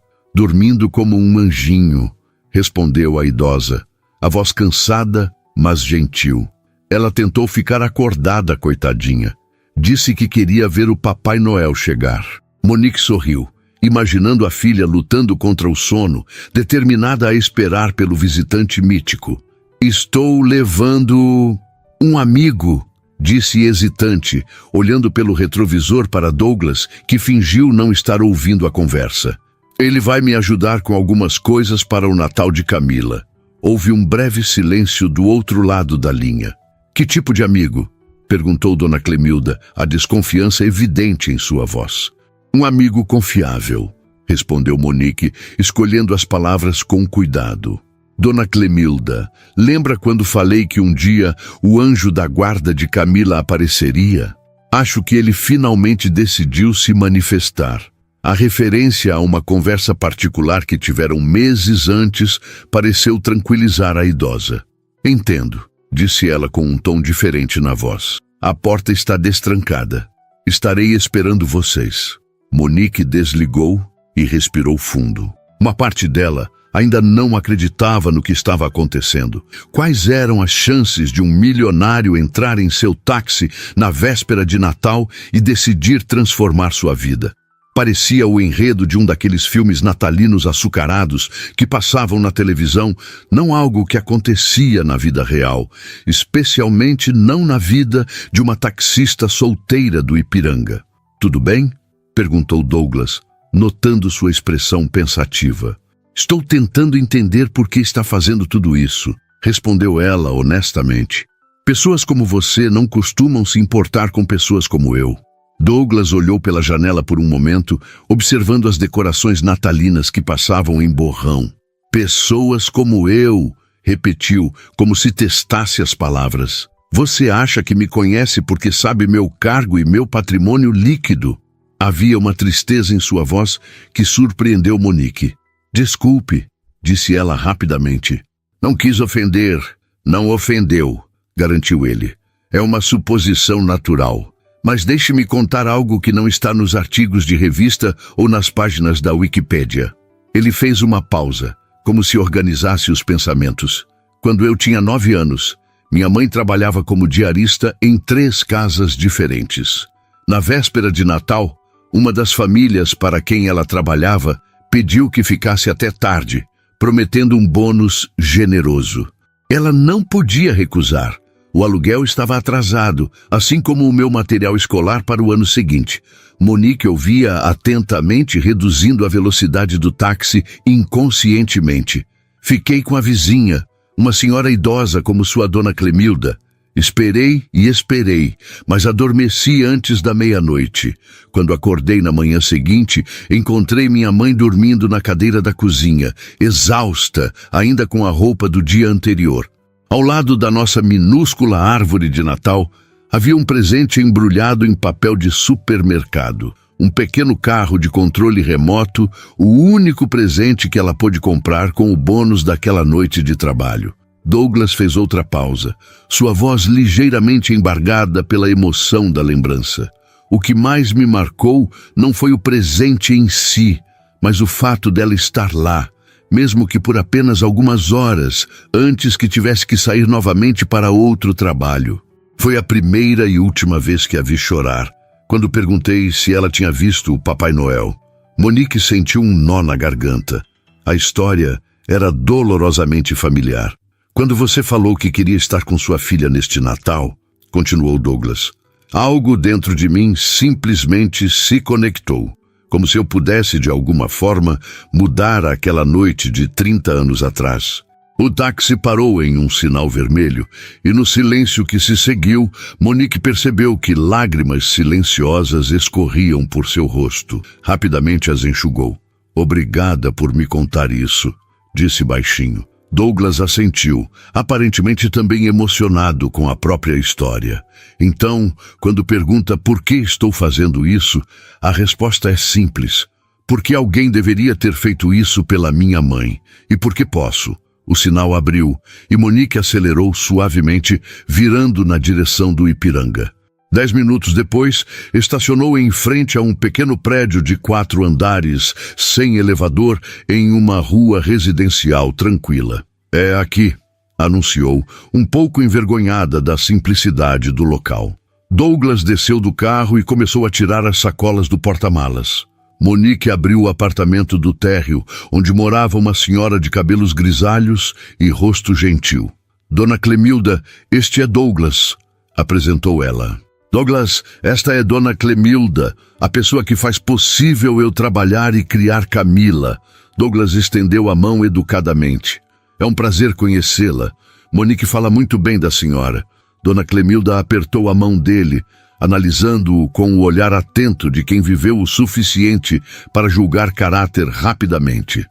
S1: Dormindo como um anjinho, respondeu a idosa, a voz cansada, mas gentil. Ela tentou ficar acordada, coitadinha. Disse que queria ver o Papai Noel chegar. Monique sorriu, imaginando a filha lutando contra o sono, determinada a esperar pelo visitante mítico. Estou levando um amigo, disse hesitante, olhando pelo retrovisor para Douglas, que fingiu não estar ouvindo a conversa. Ele vai me ajudar com algumas coisas para o Natal de Camila. Houve um breve silêncio do outro lado da linha. Que tipo de amigo? Perguntou Dona Clemilda, a desconfiança evidente em sua voz. Um amigo confiável, respondeu Monique, escolhendo as palavras com cuidado. Dona Clemilda, lembra quando falei que um dia o anjo da guarda de Camila apareceria? Acho que ele finalmente decidiu se manifestar. A referência a uma conversa particular que tiveram meses antes pareceu tranquilizar a idosa. Entendo, disse ela com um tom diferente na voz. A porta está destrancada. Estarei esperando vocês. Monique desligou e respirou fundo. Uma parte dela ainda não acreditava no que estava acontecendo. Quais eram as chances de um milionário entrar em seu táxi na véspera de Natal e decidir transformar sua vida? Parecia o enredo de um daqueles filmes natalinos açucarados que passavam na televisão, não algo que acontecia na vida real, especialmente não na vida de uma taxista solteira do Ipiranga. Tudo bem? Perguntou Douglas, notando sua expressão pensativa. Estou tentando entender por que está fazendo tudo isso, respondeu ela honestamente. Pessoas como você não costumam se importar com pessoas como eu. Douglas olhou pela janela por um momento, observando as decorações natalinas que passavam em borrão. Pessoas como eu, repetiu, como se testasse as palavras. Você acha que me conhece porque sabe meu cargo e meu patrimônio líquido? Havia uma tristeza em sua voz que surpreendeu Monique. Desculpe, disse ela rapidamente. Não quis ofender. Não ofendeu, garantiu ele. É uma suposição natural. Mas deixe-me contar algo que não está nos artigos de revista ou nas páginas da Wikipédia. Ele fez uma pausa, como se organizasse os pensamentos. Quando eu tinha 9 anos, minha mãe trabalhava como diarista em 3 casas diferentes. Na véspera de Natal, uma das famílias para quem ela trabalhava pediu que ficasse até tarde, prometendo um bônus generoso. Ela não podia recusar. O aluguel estava atrasado, assim como o meu material escolar para o ano seguinte. Monique ouvia atentamente, reduzindo a velocidade do táxi inconscientemente. Fiquei com a vizinha, uma senhora idosa como sua dona Clemilda. Esperei e esperei, mas adormeci antes da meia-noite. Quando acordei na manhã seguinte, encontrei minha mãe dormindo na cadeira da cozinha, exausta, ainda com a roupa do dia anterior. Ao lado da nossa minúscula árvore de Natal, havia um presente embrulhado em papel de supermercado. Um pequeno carro de controle remoto, o único presente que ela pôde comprar com o bônus daquela noite de trabalho. Douglas fez outra pausa, sua voz ligeiramente embargada pela emoção da lembrança. O que mais me marcou não foi o presente em si, mas o fato dela estar lá, mesmo que por apenas algumas horas, antes que tivesse que sair novamente para outro trabalho. Foi a primeira e última vez que a vi chorar, quando perguntei se ela tinha visto o Papai Noel. Monique sentiu um nó na garganta. A história era dolorosamente familiar. Quando você falou que queria estar com sua filha neste Natal, continuou Douglas, algo dentro de mim simplesmente se conectou, como se eu pudesse, de alguma forma, mudar aquela noite de 30 anos atrás. O táxi parou em um sinal vermelho, e no silêncio que se seguiu, Monique percebeu que lágrimas silenciosas escorriam por seu rosto. Rapidamente as enxugou. Obrigada por me contar isso, disse baixinho. Douglas assentiu, aparentemente também emocionado com a própria história. Então, quando pergunta por que estou fazendo isso, a resposta é simples. Porque alguém deveria ter feito isso pela minha mãe. E porque posso. O sinal abriu e Monique acelerou suavemente, virando na direção do Ipiranga. 10 minutos depois, estacionou em frente a um pequeno prédio de 4 andares, sem elevador, em uma rua residencial tranquila. É aqui, anunciou, um pouco envergonhada da simplicidade do local. Douglas desceu do carro e começou a tirar as sacolas do porta-malas. Monique abriu o apartamento do térreo, onde morava uma senhora de cabelos grisalhos e rosto gentil. Dona Clemilda, este é Douglas, apresentou ela. Douglas, esta é Dona Clemilda, a pessoa que faz possível eu trabalhar e criar Camila. Douglas estendeu a mão educadamente. É um prazer conhecê-la. Monique fala muito bem da senhora. Dona Clemilda apertou a mão dele, analisando-o com o olhar atento de quem viveu o suficiente para julgar caráter rapidamente.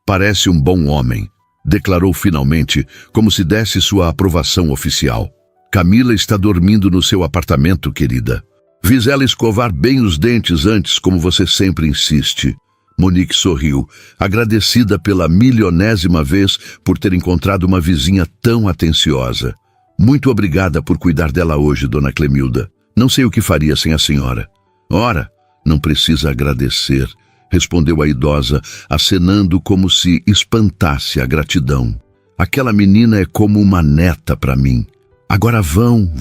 S1: Parece um bom homem, declarou finalmente, como se desse sua aprovação oficial. Camila está dormindo no seu apartamento, querida. Fiz ela escovar bem os dentes antes, como você sempre insiste. Monique sorriu, agradecida pela milionésima vez por ter encontrado uma vizinha tão atenciosa. Muito obrigada por cuidar dela hoje, Dona Clemilda. Não sei o que faria sem a senhora. Ora, não precisa agradecer, respondeu a idosa, acenando como se espantasse a gratidão. Aquela menina é como uma neta para mim. Agora vão.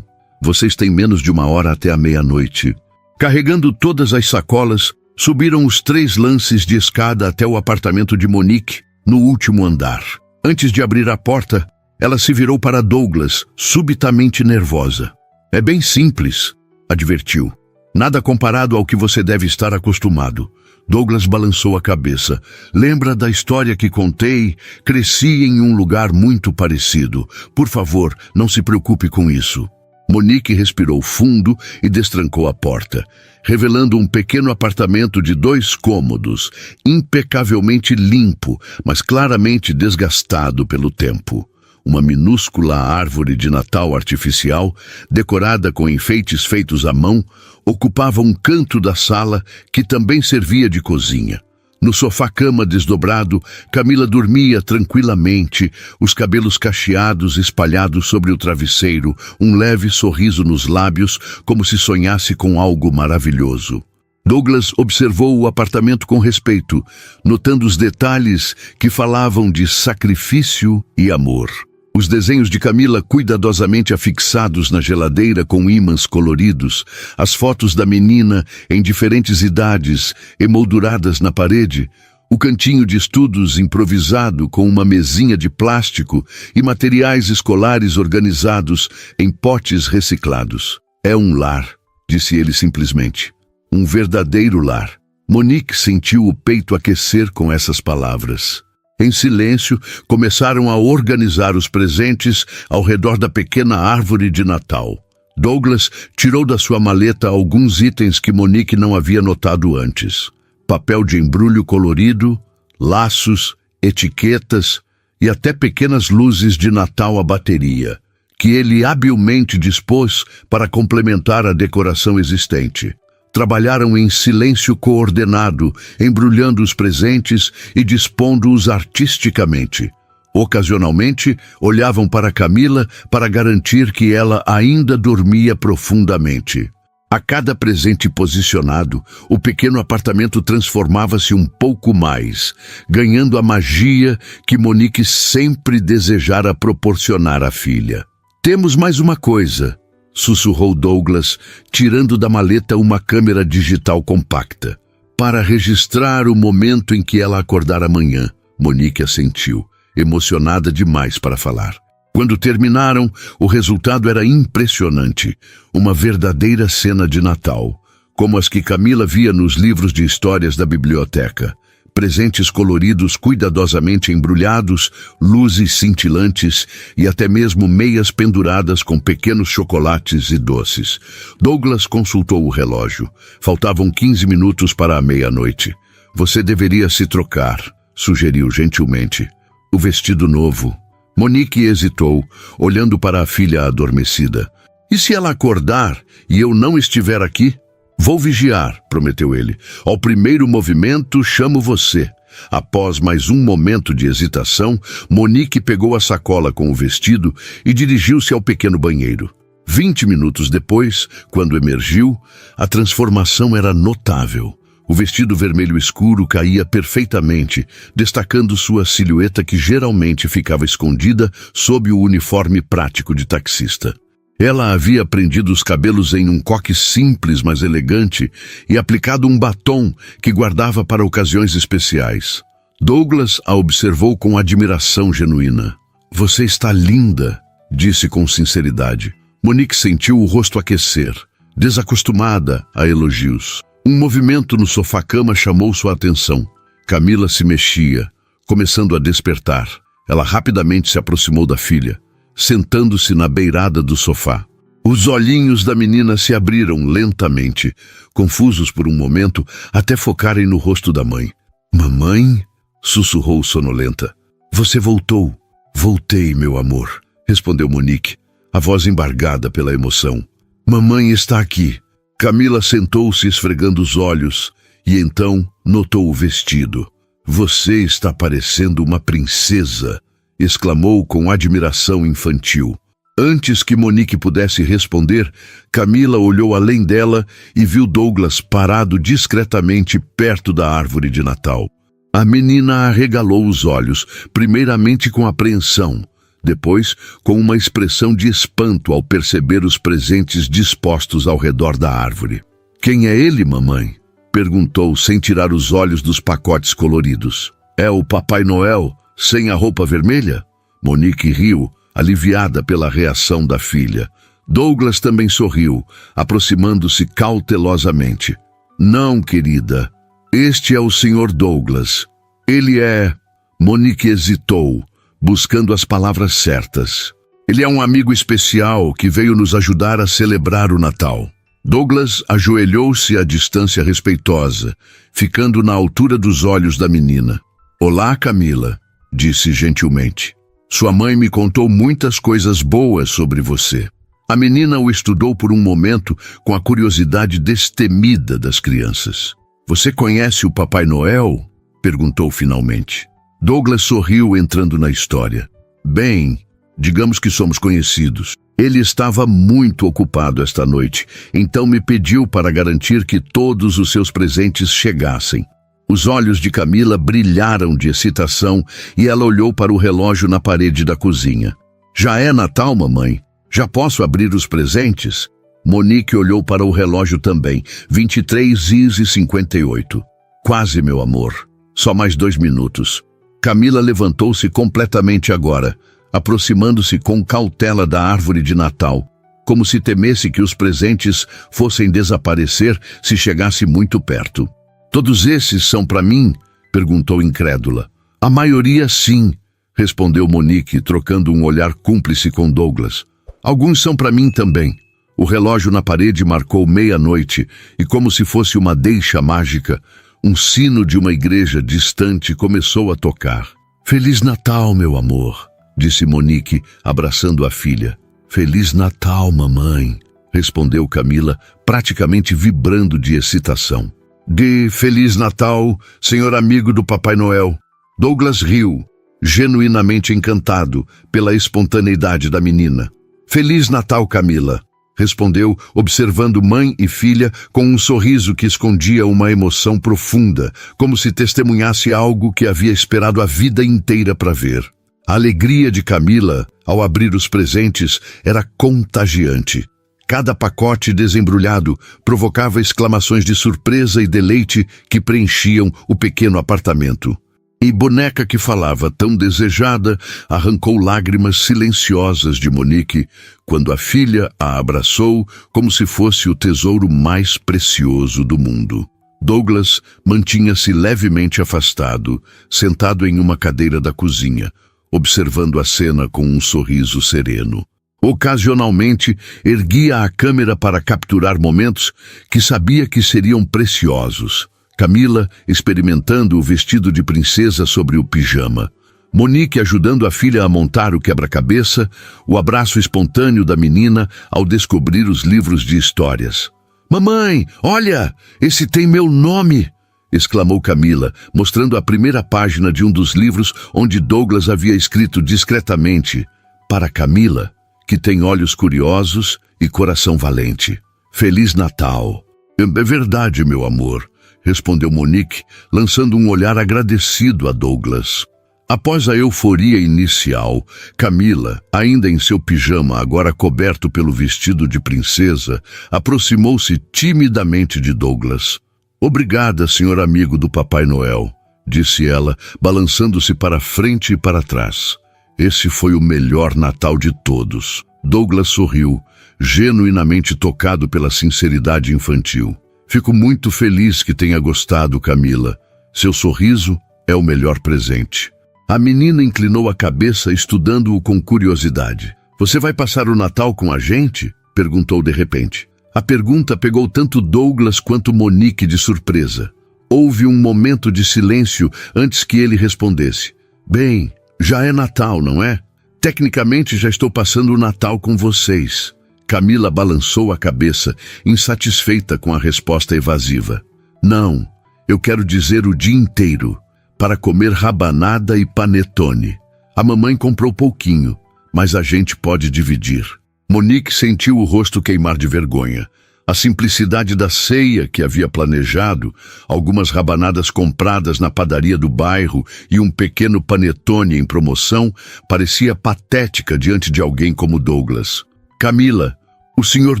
S1: Vocês têm menos de 1 hora até a meia-noite. Carregando todas as sacolas, subiram os 3 lances de escada até o apartamento de Monique, no último andar. Antes de abrir a porta, ela se virou para Douglas, subitamente nervosa. É bem simples, advertiu. Nada comparado ao que você deve estar acostumado. Douglas balançou a cabeça. Lembra da história que contei? Cresci em um lugar muito parecido. Por favor, não se preocupe com isso. Monique respirou fundo e destrancou a porta, revelando um pequeno apartamento de 2 cômodos, impecavelmente limpo, mas claramente desgastado pelo tempo. Uma minúscula árvore de Natal artificial, decorada com enfeites feitos à mão, ocupava um canto da sala que também servia de cozinha. No sofá-cama desdobrado, Camila dormia tranquilamente, os cabelos cacheados espalhados sobre o travesseiro, um leve sorriso nos lábios, como se sonhasse com algo maravilhoso. Douglas observou o apartamento com respeito, notando os detalhes que falavam de sacrifício e amor. Os desenhos de Camila cuidadosamente afixados na geladeira com ímãs coloridos, as fotos da menina em diferentes idades emolduradas na parede, O cantinho de estudos improvisado com uma mesinha de plástico e materiais escolares organizados em potes reciclados. É um lar, disse ele simplesmente. Um verdadeiro lar. Monique sentiu o peito aquecer com essas palavras. Em silêncio, começaram a organizar os presentes ao redor da pequena árvore de Natal. Douglas tirou da sua maleta alguns itens que Monique não havia notado antes. Papel de embrulho colorido, laços, etiquetas e até pequenas luzes de Natal à bateria, que ele habilmente dispôs para complementar a decoração existente. Trabalharam em silêncio coordenado, embrulhando os presentes e dispondo-os artisticamente. Ocasionalmente, olhavam para Camila para garantir que ela ainda dormia profundamente. A cada presente posicionado, o pequeno apartamento transformava-se um pouco mais, ganhando a magia que Monique sempre desejara proporcionar à filha. Temos mais uma coisa, sussurrou Douglas, tirando da maleta uma câmera digital compacta. Para registrar o momento em que ela acordar amanhã, Monique assentiu, emocionada demais para falar. Quando terminaram, o resultado era impressionante. Uma verdadeira cena de Natal, como as que Camila via nos livros de histórias da biblioteca. Presentes coloridos cuidadosamente embrulhados, luzes cintilantes e até mesmo meias penduradas com pequenos chocolates e doces. Douglas consultou o relógio. Faltavam 15 minutos para a meia-noite. Você deveria se trocar, sugeriu gentilmente. O vestido novo. Monique hesitou, olhando para a filha adormecida. E se ela acordar e eu não estiver aqui? Vou vigiar, prometeu ele. Ao primeiro movimento, chamo você. Após mais um momento de hesitação, Monique pegou a sacola com o vestido e dirigiu-se ao pequeno banheiro. 20 minutos depois, quando emergiu, a transformação era notável. O vestido vermelho escuro caía perfeitamente, destacando sua silhueta que geralmente ficava escondida sob o uniforme prático de taxista. Ela havia prendido os cabelos em um coque simples, mas elegante, e aplicado um batom que guardava para ocasiões especiais. Douglas a observou com admiração genuína. Você está linda, disse com sinceridade. Monique sentiu o rosto aquecer, desacostumada a elogios. Um movimento no sofá-cama chamou sua atenção. Camila se mexia, começando a despertar. Ela rapidamente se aproximou da filha, sentando-se na beirada do sofá. Os olhinhos da menina se abriram lentamente, confusos por um momento, até focarem no rosto da mãe. Mamãe? Sussurrou sonolenta. Você voltou. Voltei, meu amor, respondeu Monique, a voz embargada pela emoção. Mamãe está aqui. Camila sentou-se esfregando os olhos e então notou o vestido. Você está parecendo uma princesa, exclamou com admiração infantil. Antes que Monique pudesse responder, Camila olhou além dela e viu Douglas parado discretamente perto da árvore de Natal. A menina arregalou os olhos, primeiramente com apreensão, depois com uma expressão de espanto ao perceber os presentes dispostos ao redor da árvore. Quem é ele, mamãe? Perguntou sem tirar os olhos dos pacotes coloridos. É o Papai Noel, sem a roupa vermelha? Monique riu, aliviada pela reação da filha. Douglas também sorriu, aproximando-se cautelosamente. Não, querida. Este é o Sr. Douglas. Ele é... Monique hesitou, buscando as palavras certas. Ele é um amigo especial que veio nos ajudar a celebrar o Natal. Douglas ajoelhou-se à distância respeitosa, ficando na altura dos olhos da menina. Olá, Camila, disse gentilmente. Sua mãe me contou muitas coisas boas sobre você. A menina o estudou por um momento com a curiosidade destemida das crianças. Você conhece o Papai Noel? Perguntou finalmente. Douglas sorriu entrando na história. Bem, digamos que somos conhecidos. Ele estava muito ocupado esta noite, então me pediu para garantir que todos os seus presentes chegassem. Os olhos de Camila brilharam de excitação e ela olhou para o relógio na parede da cozinha. Já é Natal, mamãe? Já posso abrir os presentes? Monique olhou para o relógio também, 23h58. Quase, meu amor. Só mais 2 minutos. Camila levantou-se completamente agora, aproximando-se com cautela da árvore de Natal, como se temesse que os presentes fossem desaparecer se chegasse muito perto. Todos esses são para mim? Perguntou incrédula. A maioria sim, respondeu Monique, trocando um olhar cúmplice com Douglas. Alguns são para mim também. O relógio na parede marcou 00:30 e, como se fosse uma deixa mágica, um sino de uma igreja distante começou a tocar. Feliz Natal, meu amor, disse Monique, abraçando a filha. Feliz Natal, mamãe, respondeu Camila, praticamente vibrando de excitação. De Feliz Natal, senhor amigo do Papai Noel. Douglas riu, genuinamente encantado pela espontaneidade da menina. Feliz Natal, Camila, respondeu, observando mãe e filha com um sorriso que escondia uma emoção profunda, como se testemunhasse algo que havia esperado a vida inteira para ver. A alegria de Camila, ao abrir os presentes, era contagiante. Cada pacote desembrulhado provocava exclamações de surpresa e deleite que preenchiam o pequeno apartamento. E boneca que falava, tão desejada, arrancou lágrimas silenciosas de Monique quando a filha a abraçou como se fosse o tesouro mais precioso do mundo. Douglas mantinha-se levemente afastado, sentado em uma cadeira da cozinha, observando a cena com um sorriso sereno. Ocasionalmente, erguia a câmera para capturar momentos que sabia que seriam preciosos. Camila experimentando o vestido de princesa sobre o pijama. Monique ajudando a filha a montar o quebra-cabeça, o abraço espontâneo da menina ao descobrir os livros de histórias. Mamãe, olha, esse tem meu nome! Exclamou Camila, mostrando a primeira página de um dos livros onde Douglas havia escrito discretamente: para Camila, que tem olhos curiosos e coração valente. Feliz Natal. É verdade, meu amor, respondeu Monique, lançando um olhar agradecido a Douglas. Após a euforia inicial, Camila, ainda em seu pijama, agora coberto pelo vestido de princesa, aproximou-se timidamente de Douglas. Obrigada, senhor amigo do Papai Noel, disse ela, balançando-se para frente e para trás. Esse foi o melhor Natal de todos. Douglas sorriu, genuinamente tocado pela sinceridade infantil. Fico muito feliz que tenha gostado, Camila. Seu sorriso é o melhor presente. A menina inclinou a cabeça, estudando-o com curiosidade. Você vai passar o Natal com a gente? Perguntou de repente. A pergunta pegou tanto Douglas quanto Monique de surpresa. Houve um momento de silêncio antes que ele respondesse. Bem, já é Natal, não é? Tecnicamente já estou passando o Natal com vocês. Camila balançou a cabeça, insatisfeita com a resposta evasiva. Não, eu quero dizer o dia inteiro, para comer rabanada e panetone. A mamãe comprou pouquinho, mas a gente pode dividir. Monique sentiu o rosto queimar de vergonha. A simplicidade da ceia que havia planejado, algumas rabanadas compradas na padaria do bairro e um pequeno panetone em promoção, parecia patética diante de alguém como Douglas. Camila, o Sr.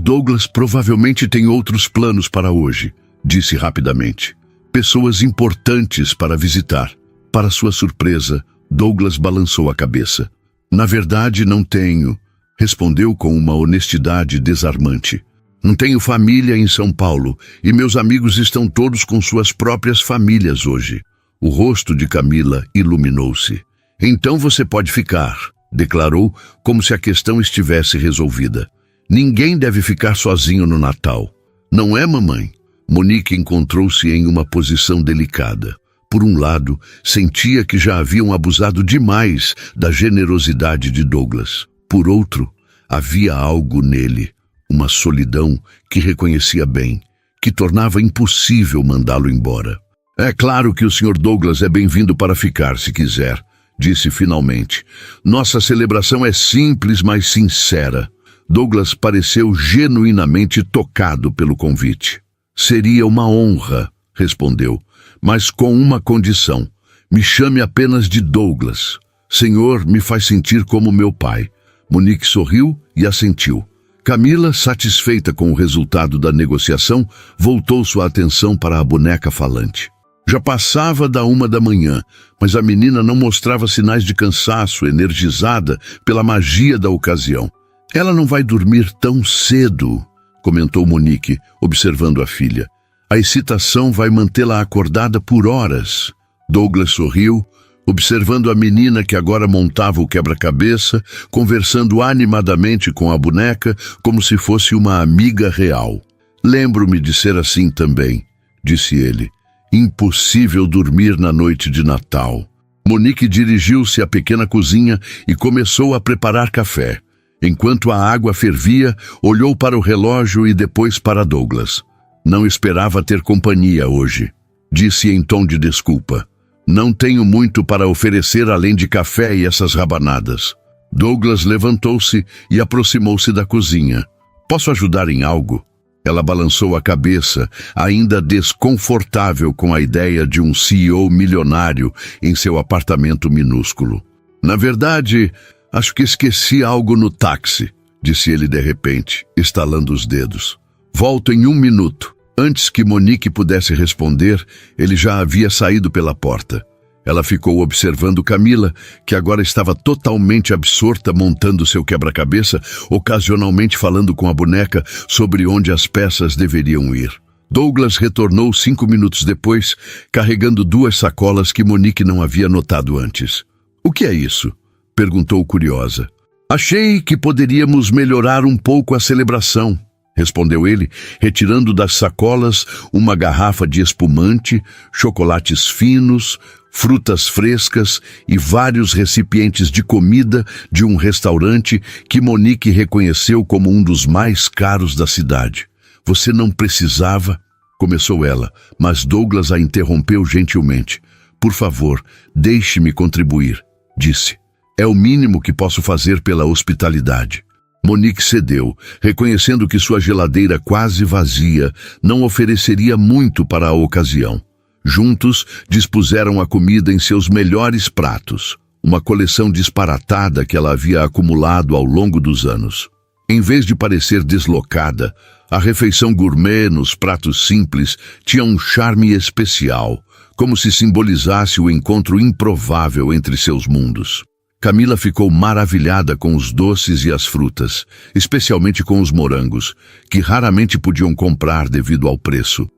S1: Douglas provavelmente tem outros planos para hoje, disse rapidamente. Pessoas importantes para visitar. Para sua surpresa, Douglas balançou a cabeça. Na verdade, não tenho, respondeu com uma honestidade desarmante. Não tenho família em São Paulo e meus amigos estão todos com suas próprias famílias hoje. O rosto de Camila iluminou-se. Então você pode ficar, declarou, como se a questão estivesse resolvida. Ninguém deve ficar sozinho no Natal. Não é, mamãe? Monique encontrou-se em uma posição delicada. Por um lado, sentia que já haviam abusado demais da generosidade de Douglas. Por outro, havia algo nele, uma solidão que reconhecia bem, que tornava impossível mandá-lo embora. É claro que o Sr. Douglas é bem-vindo para ficar, se quiser, disse finalmente. Nossa celebração é simples, mas sincera. Douglas pareceu genuinamente tocado pelo convite. Seria uma honra, respondeu, mas com uma condição. Me chame apenas de Douglas. Senhor, me faz sentir como meu pai. Monique sorriu e assentiu. Camila, satisfeita com o resultado da negociação, voltou sua atenção para a boneca falante. Já passava da 1 da manhã, mas a menina não mostrava sinais de cansaço, energizada pela magia da ocasião. Ela não vai dormir tão cedo, comentou Monique, observando a filha. A excitação vai mantê-la acordada por horas. Douglas sorriu, observando a menina que agora montava o quebra-cabeça, conversando animadamente com a boneca como se fosse uma amiga real. Lembro-me de ser assim também, disse ele. Impossível dormir na noite de Natal. Monique dirigiu-se à pequena cozinha e começou a preparar café. Enquanto a água fervia, olhou para o relógio e depois para Douglas. Não esperava ter companhia hoje, disse em tom de desculpa. Não tenho muito para oferecer além de café e essas rabanadas. Douglas levantou-se e aproximou-se da cozinha. Posso ajudar em algo? Ela balançou a cabeça, ainda desconfortável com a ideia de um CEO milionário em seu apartamento minúsculo. Na verdade, acho que esqueci algo no táxi, disse ele de repente, estalando os dedos. Volto em 1 minuto. Antes que Monique pudesse responder, ele já havia saído pela porta. Ela ficou observando Camila, que agora estava totalmente absorta montando seu quebra-cabeça, ocasionalmente falando com a boneca sobre onde as peças deveriam ir. Douglas retornou 5 minutos depois, carregando 2 sacolas que Monique não havia notado antes. — O que é isso? Perguntou curiosa. — Achei que poderíamos melhorar um pouco a celebração, respondeu ele, retirando das sacolas uma garrafa de espumante, chocolates finos, frutas frescas e vários recipientes de comida de um restaurante que Monique reconheceu como um dos mais caros da cidade. — Você não precisava, começou ela, mas Douglas a interrompeu gentilmente. — Por favor, deixe-me contribuir, disse. É o mínimo que posso fazer pela hospitalidade. Monique cedeu, reconhecendo que sua geladeira quase vazia não ofereceria muito para a ocasião. Juntos, dispuseram a comida em seus melhores pratos, uma coleção disparatada que ela havia acumulado ao longo dos anos. Em vez de parecer deslocada, a refeição gourmet nos pratos simples tinha um charme especial, como se simbolizasse o encontro improvável entre seus mundos. Camila ficou maravilhada com os doces e as frutas, especialmente com os morangos, que raramente podiam comprar devido ao preço.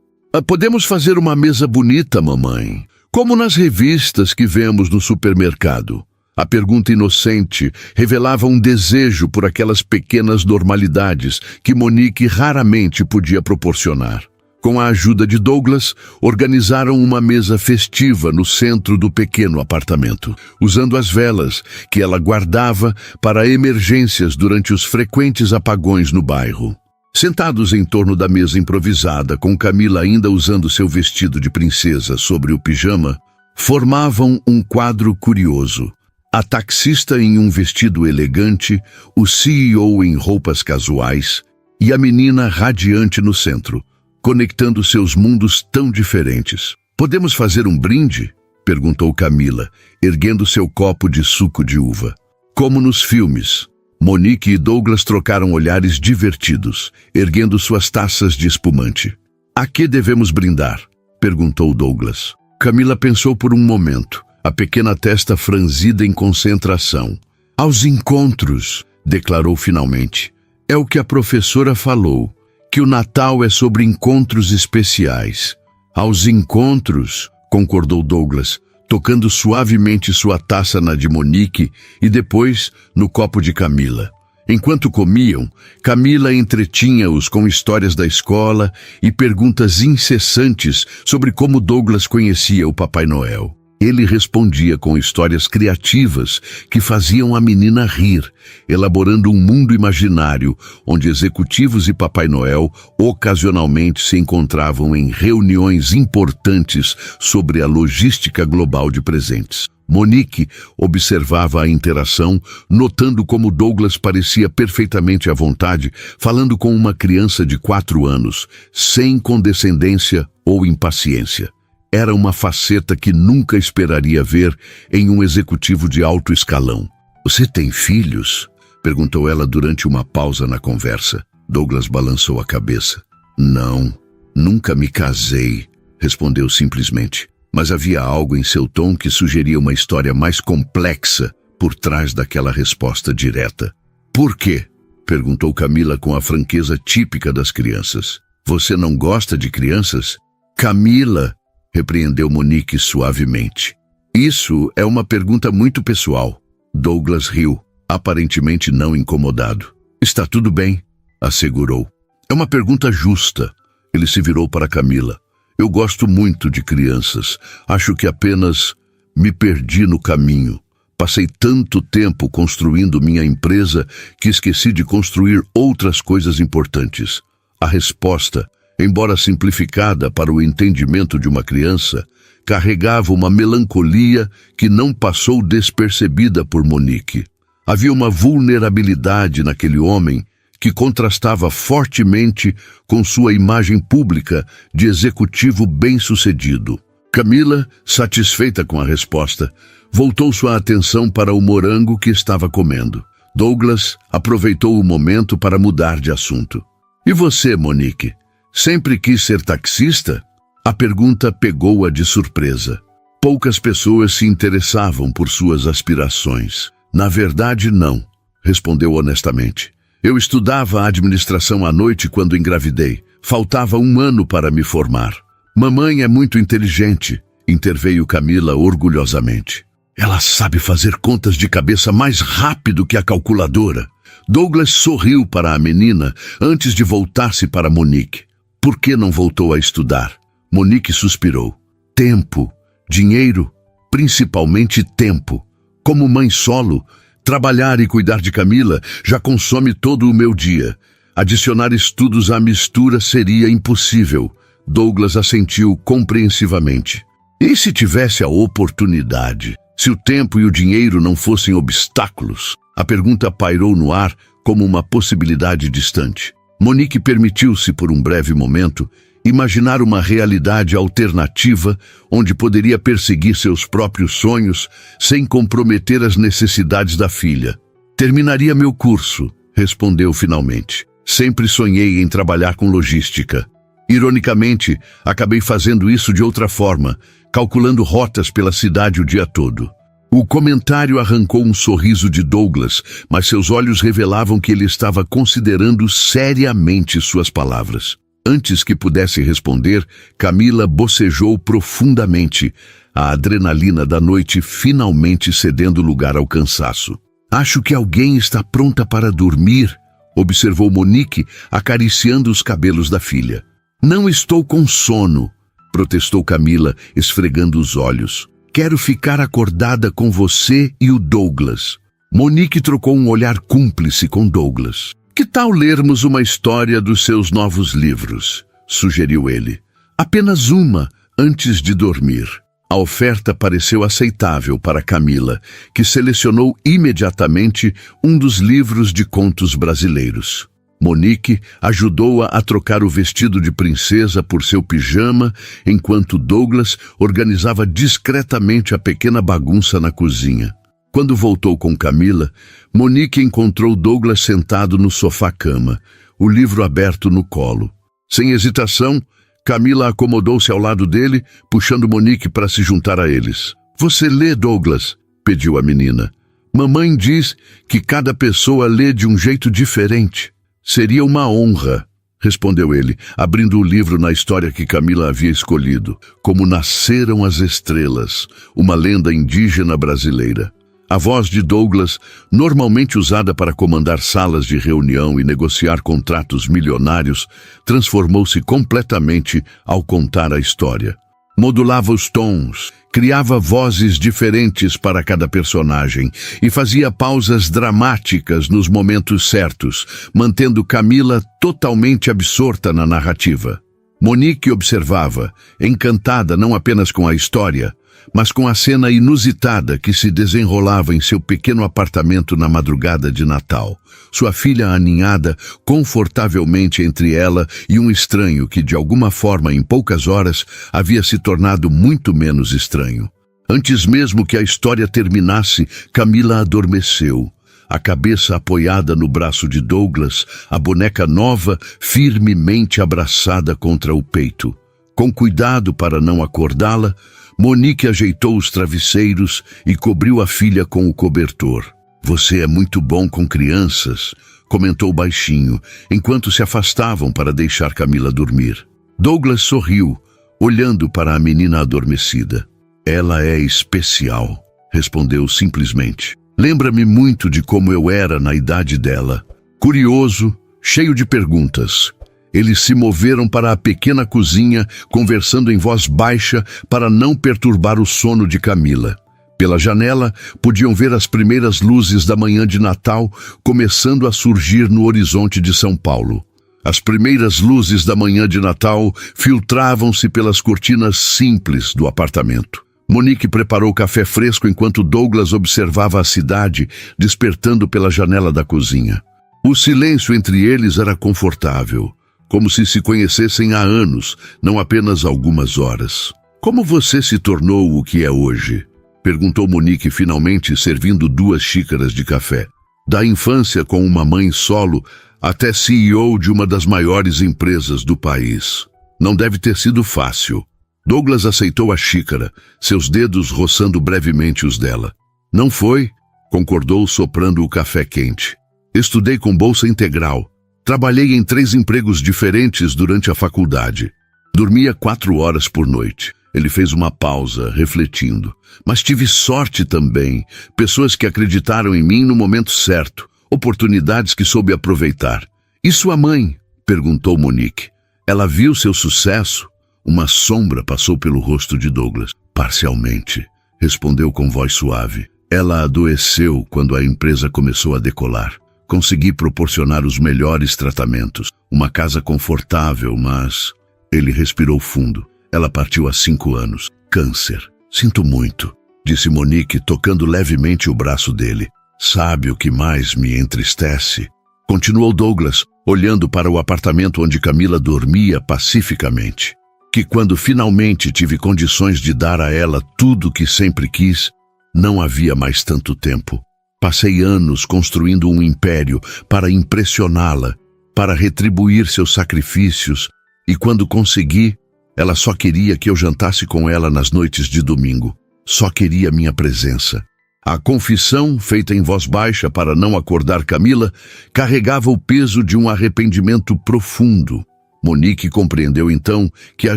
S1: Podemos fazer uma mesa bonita, mamãe, como nas revistas que vemos no supermercado. A pergunta inocente revelava um desejo por aquelas pequenas normalidades que Monique raramente podia proporcionar. Com a ajuda de Douglas, organizaram uma mesa festiva no centro do pequeno apartamento, usando as velas que ela guardava para emergências durante os frequentes apagões no bairro. Sentados em torno da mesa improvisada, com Camila ainda usando seu vestido de princesa sobre o pijama, formavam um quadro curioso. A taxista em um vestido elegante, o CEO em roupas casuais e a menina radiante no centro, conectando seus mundos tão diferentes. — Podemos fazer um brinde? Perguntou Camila, erguendo seu copo de suco de uva. Como nos filmes. Monique e Douglas trocaram olhares divertidos, erguendo suas taças de espumante. — A que devemos brindar? Perguntou Douglas. Camila pensou por um momento, a pequena testa franzida em concentração. — Aos encontros, declarou finalmente. É o que a professora falou, que o Natal é sobre encontros especiais. — Aos encontros, concordou Douglas, tocando suavemente sua taça na de Monique e depois no copo de Camila. Enquanto comiam, Camila entretinha-os com histórias da escola e perguntas incessantes sobre como Douglas conhecia o Papai Noel. Ele respondia com histórias criativas que faziam a menina rir, elaborando um mundo imaginário onde executivos e Papai Noel ocasionalmente se encontravam em reuniões importantes sobre a logística global de presentes. Monique observava a interação, notando como Douglas parecia perfeitamente à vontade, falando com uma criança de 4 anos, sem condescendência ou impaciência. Era uma faceta que nunca esperaria ver em um executivo de alto escalão. — Você tem filhos? Perguntou ela durante uma pausa na conversa. Douglas balançou a cabeça. — Não, nunca me casei, respondeu simplesmente. mas havia algo em seu tom que sugeria uma história mais complexa por trás daquela resposta direta. Por quê? Perguntou Camila com a franqueza típica das crianças. Você não gosta de crianças? Camila, repreendeu Monique suavemente. Isso é uma pergunta muito pessoal. Douglas riu, aparentemente não incomodado. Está tudo bem, assegurou. É uma pergunta justa. Ele se virou para Camila. Eu gosto muito de crianças. Acho que apenas me perdi no caminho. Passei tanto tempo construindo minha empresa que esqueci de construir outras coisas importantes. A resposta, embora simplificada para o entendimento de uma criança, carregava uma melancolia que não passou despercebida por Monique. Havia uma vulnerabilidade naquele homem que contrastava fortemente com sua imagem pública de executivo bem-sucedido. Camila, satisfeita com a resposta, voltou sua atenção para o morango que estava comendo. Douglas aproveitou o momento para mudar de assunto. E você, Monique? Sempre quis ser taxista? A pergunta pegou-a de surpresa. Poucas pessoas se interessavam por suas aspirações. Na verdade, não, respondeu honestamente. Eu estudava administração à noite quando engravidei. Faltava 1 ano para me formar. Mamãe é muito inteligente, interveio Camila orgulhosamente. Ela sabe fazer contas de cabeça mais rápido que a calculadora. Douglas sorriu para a menina antes de voltar-se para Monique. Por que não voltou a estudar? Monique suspirou. Tempo, dinheiro, principalmente tempo. Como mãe solo, trabalhar e cuidar de Camila já consome todo o meu dia. Adicionar estudos à mistura seria impossível. Douglas assentiu compreensivamente. E se tivesse a oportunidade? Se o tempo e o dinheiro não fossem obstáculos? A pergunta pairou no ar como uma possibilidade distante. Monique permitiu-se, por um breve momento, imaginar uma realidade alternativa onde poderia perseguir seus próprios sonhos sem comprometer as necessidades da filha. Terminaria meu curso, respondeu finalmente. Sempre sonhei em trabalhar com logística. Ironicamente, acabei fazendo isso de outra forma, calculando rotas pela cidade o dia todo. O comentário arrancou um sorriso de Douglas, mas seus olhos revelavam que ele estava considerando seriamente suas palavras. Antes que pudesse responder, Camila bocejou profundamente, a adrenalina da noite finalmente cedendo lugar ao cansaço. Acho que alguém está pronta para dormir, observou Monique, acariciando os cabelos da filha. Não estou com sono, protestou Camila, esfregando os olhos. Quero ficar acordada com você e o Douglas. Monique trocou um olhar cúmplice com Douglas. Que tal lermos uma história dos seus novos livros? Sugeriu ele. Apenas uma, antes de dormir. A oferta pareceu aceitável para Camila, que selecionou imediatamente um dos livros de contos brasileiros. Monique ajudou-a a trocar o vestido de princesa por seu pijama, enquanto Douglas organizava discretamente a pequena bagunça na cozinha. Quando voltou com Camila, Monique encontrou Douglas sentado no sofá-cama, o livro aberto no colo. Sem hesitação, Camila acomodou-se ao lado dele, puxando Monique para se juntar a eles. Você lê, Douglas? Pediu a menina. Mamãe diz que cada pessoa lê de um jeito diferente. Seria uma honra, respondeu ele, abrindo o livro na história que Camila havia escolhido, Como Nasceram as Estrelas, uma lenda indígena brasileira. A voz de Douglas, normalmente usada para comandar salas de reunião e negociar contratos milionários, transformou-se completamente ao contar a história. Modulava os tons, criava vozes diferentes para cada personagem e fazia pausas dramáticas nos momentos certos, mantendo Camila totalmente absorta na narrativa. Monique observava, encantada não apenas com a história, mas com a cena inusitada que se desenrolava em seu pequeno apartamento na madrugada de Natal. Sua filha aninhada confortavelmente entre ela e um estranho que, de alguma forma, em poucas horas, havia se tornado muito menos estranho. Antes mesmo que a história terminasse, Camila adormeceu. A cabeça apoiada no braço de Douglas, a boneca nova firmemente abraçada contra o peito. Com cuidado para não acordá-la, Monique ajeitou os travesseiros e cobriu a filha com o cobertor. Você é muito bom com crianças, comentou baixinho, enquanto se afastavam para deixar Camila dormir. Douglas sorriu, olhando para a menina adormecida. Ela é especial, respondeu simplesmente. Lembra-me muito de como eu era na idade dela. Curioso, cheio de perguntas. Eles se moveram para a pequena cozinha, conversando em voz baixa para não perturbar o sono de Camila. Pela janela, podiam ver as primeiras luzes da manhã de Natal começando a surgir no horizonte de São Paulo. As primeiras luzes da manhã de Natal filtravam-se pelas cortinas simples do apartamento. Monique preparou café fresco enquanto Douglas observava a cidade, despertando pela janela da cozinha. O silêncio entre eles era confortável, como se conhecessem há anos, não apenas algumas horas. Como você se tornou o que é hoje? Perguntou Monique finalmente, servindo 2 xícaras de café. Da infância com uma mãe solo até CEO de uma das maiores empresas do país. Não deve ter sido fácil. Douglas aceitou a xícara, seus dedos roçando brevemente os dela. Não foi, concordou soprando o café quente. Estudei com bolsa integral. Trabalhei em 3 empregos diferentes durante a faculdade. Dormia 4 horas por noite. Ele fez uma pausa, refletindo. Mas tive sorte também. Pessoas que acreditaram em mim no momento certo. Oportunidades que soube aproveitar. E sua mãe? Perguntou Monique. Ela viu seu sucesso? Uma sombra passou pelo rosto de Douglas. Parcialmente, respondeu com voz suave. Ela adoeceu quando a empresa começou a decolar. Consegui proporcionar os melhores tratamentos. Uma casa confortável, mas... Ele respirou fundo. Ela partiu há 5 anos. Câncer. Sinto muito, disse Monique, tocando levemente o braço dele. Sabe o que mais me entristece? Continuou Douglas, olhando para o apartamento onde Camila dormia pacificamente. Que quando finalmente tive condições de dar a ela tudo o que sempre quis, não havia mais tanto tempo. Passei anos construindo um império para impressioná-la, para retribuir seus sacrifícios, e quando consegui, ela só queria que eu jantasse com ela nas noites de domingo. Só queria minha presença. A confissão, feita em voz baixa para não acordar Camila, carregava o peso de um arrependimento profundo. Monique compreendeu então que a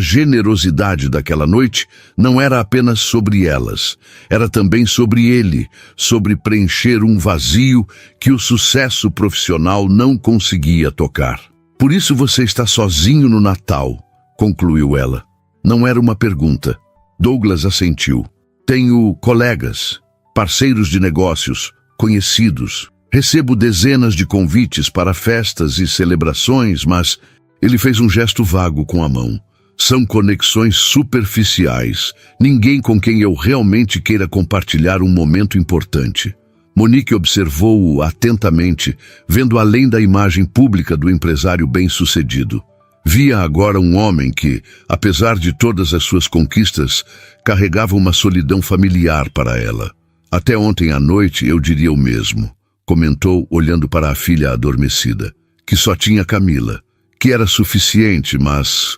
S1: generosidade daquela noite não era apenas sobre elas, era também sobre ele, sobre preencher um vazio que o sucesso profissional não conseguia tocar. Por isso você está sozinho no Natal, concluiu ela. Não era uma pergunta. Douglas assentiu. Tenho colegas, parceiros de negócios, conhecidos. Recebo dezenas de convites para festas e celebrações, mas... Ele fez um gesto vago com a mão. São conexões superficiais. Ninguém com quem eu realmente queira compartilhar um momento importante. Monique observou-o atentamente, vendo além da imagem pública do empresário bem-sucedido. Via agora um homem que, apesar de todas as suas conquistas, carregava uma solidão familiar para ela. Até ontem à noite eu diria o mesmo, comentou olhando para a filha adormecida, que só tinha Camila. Que era suficiente, mas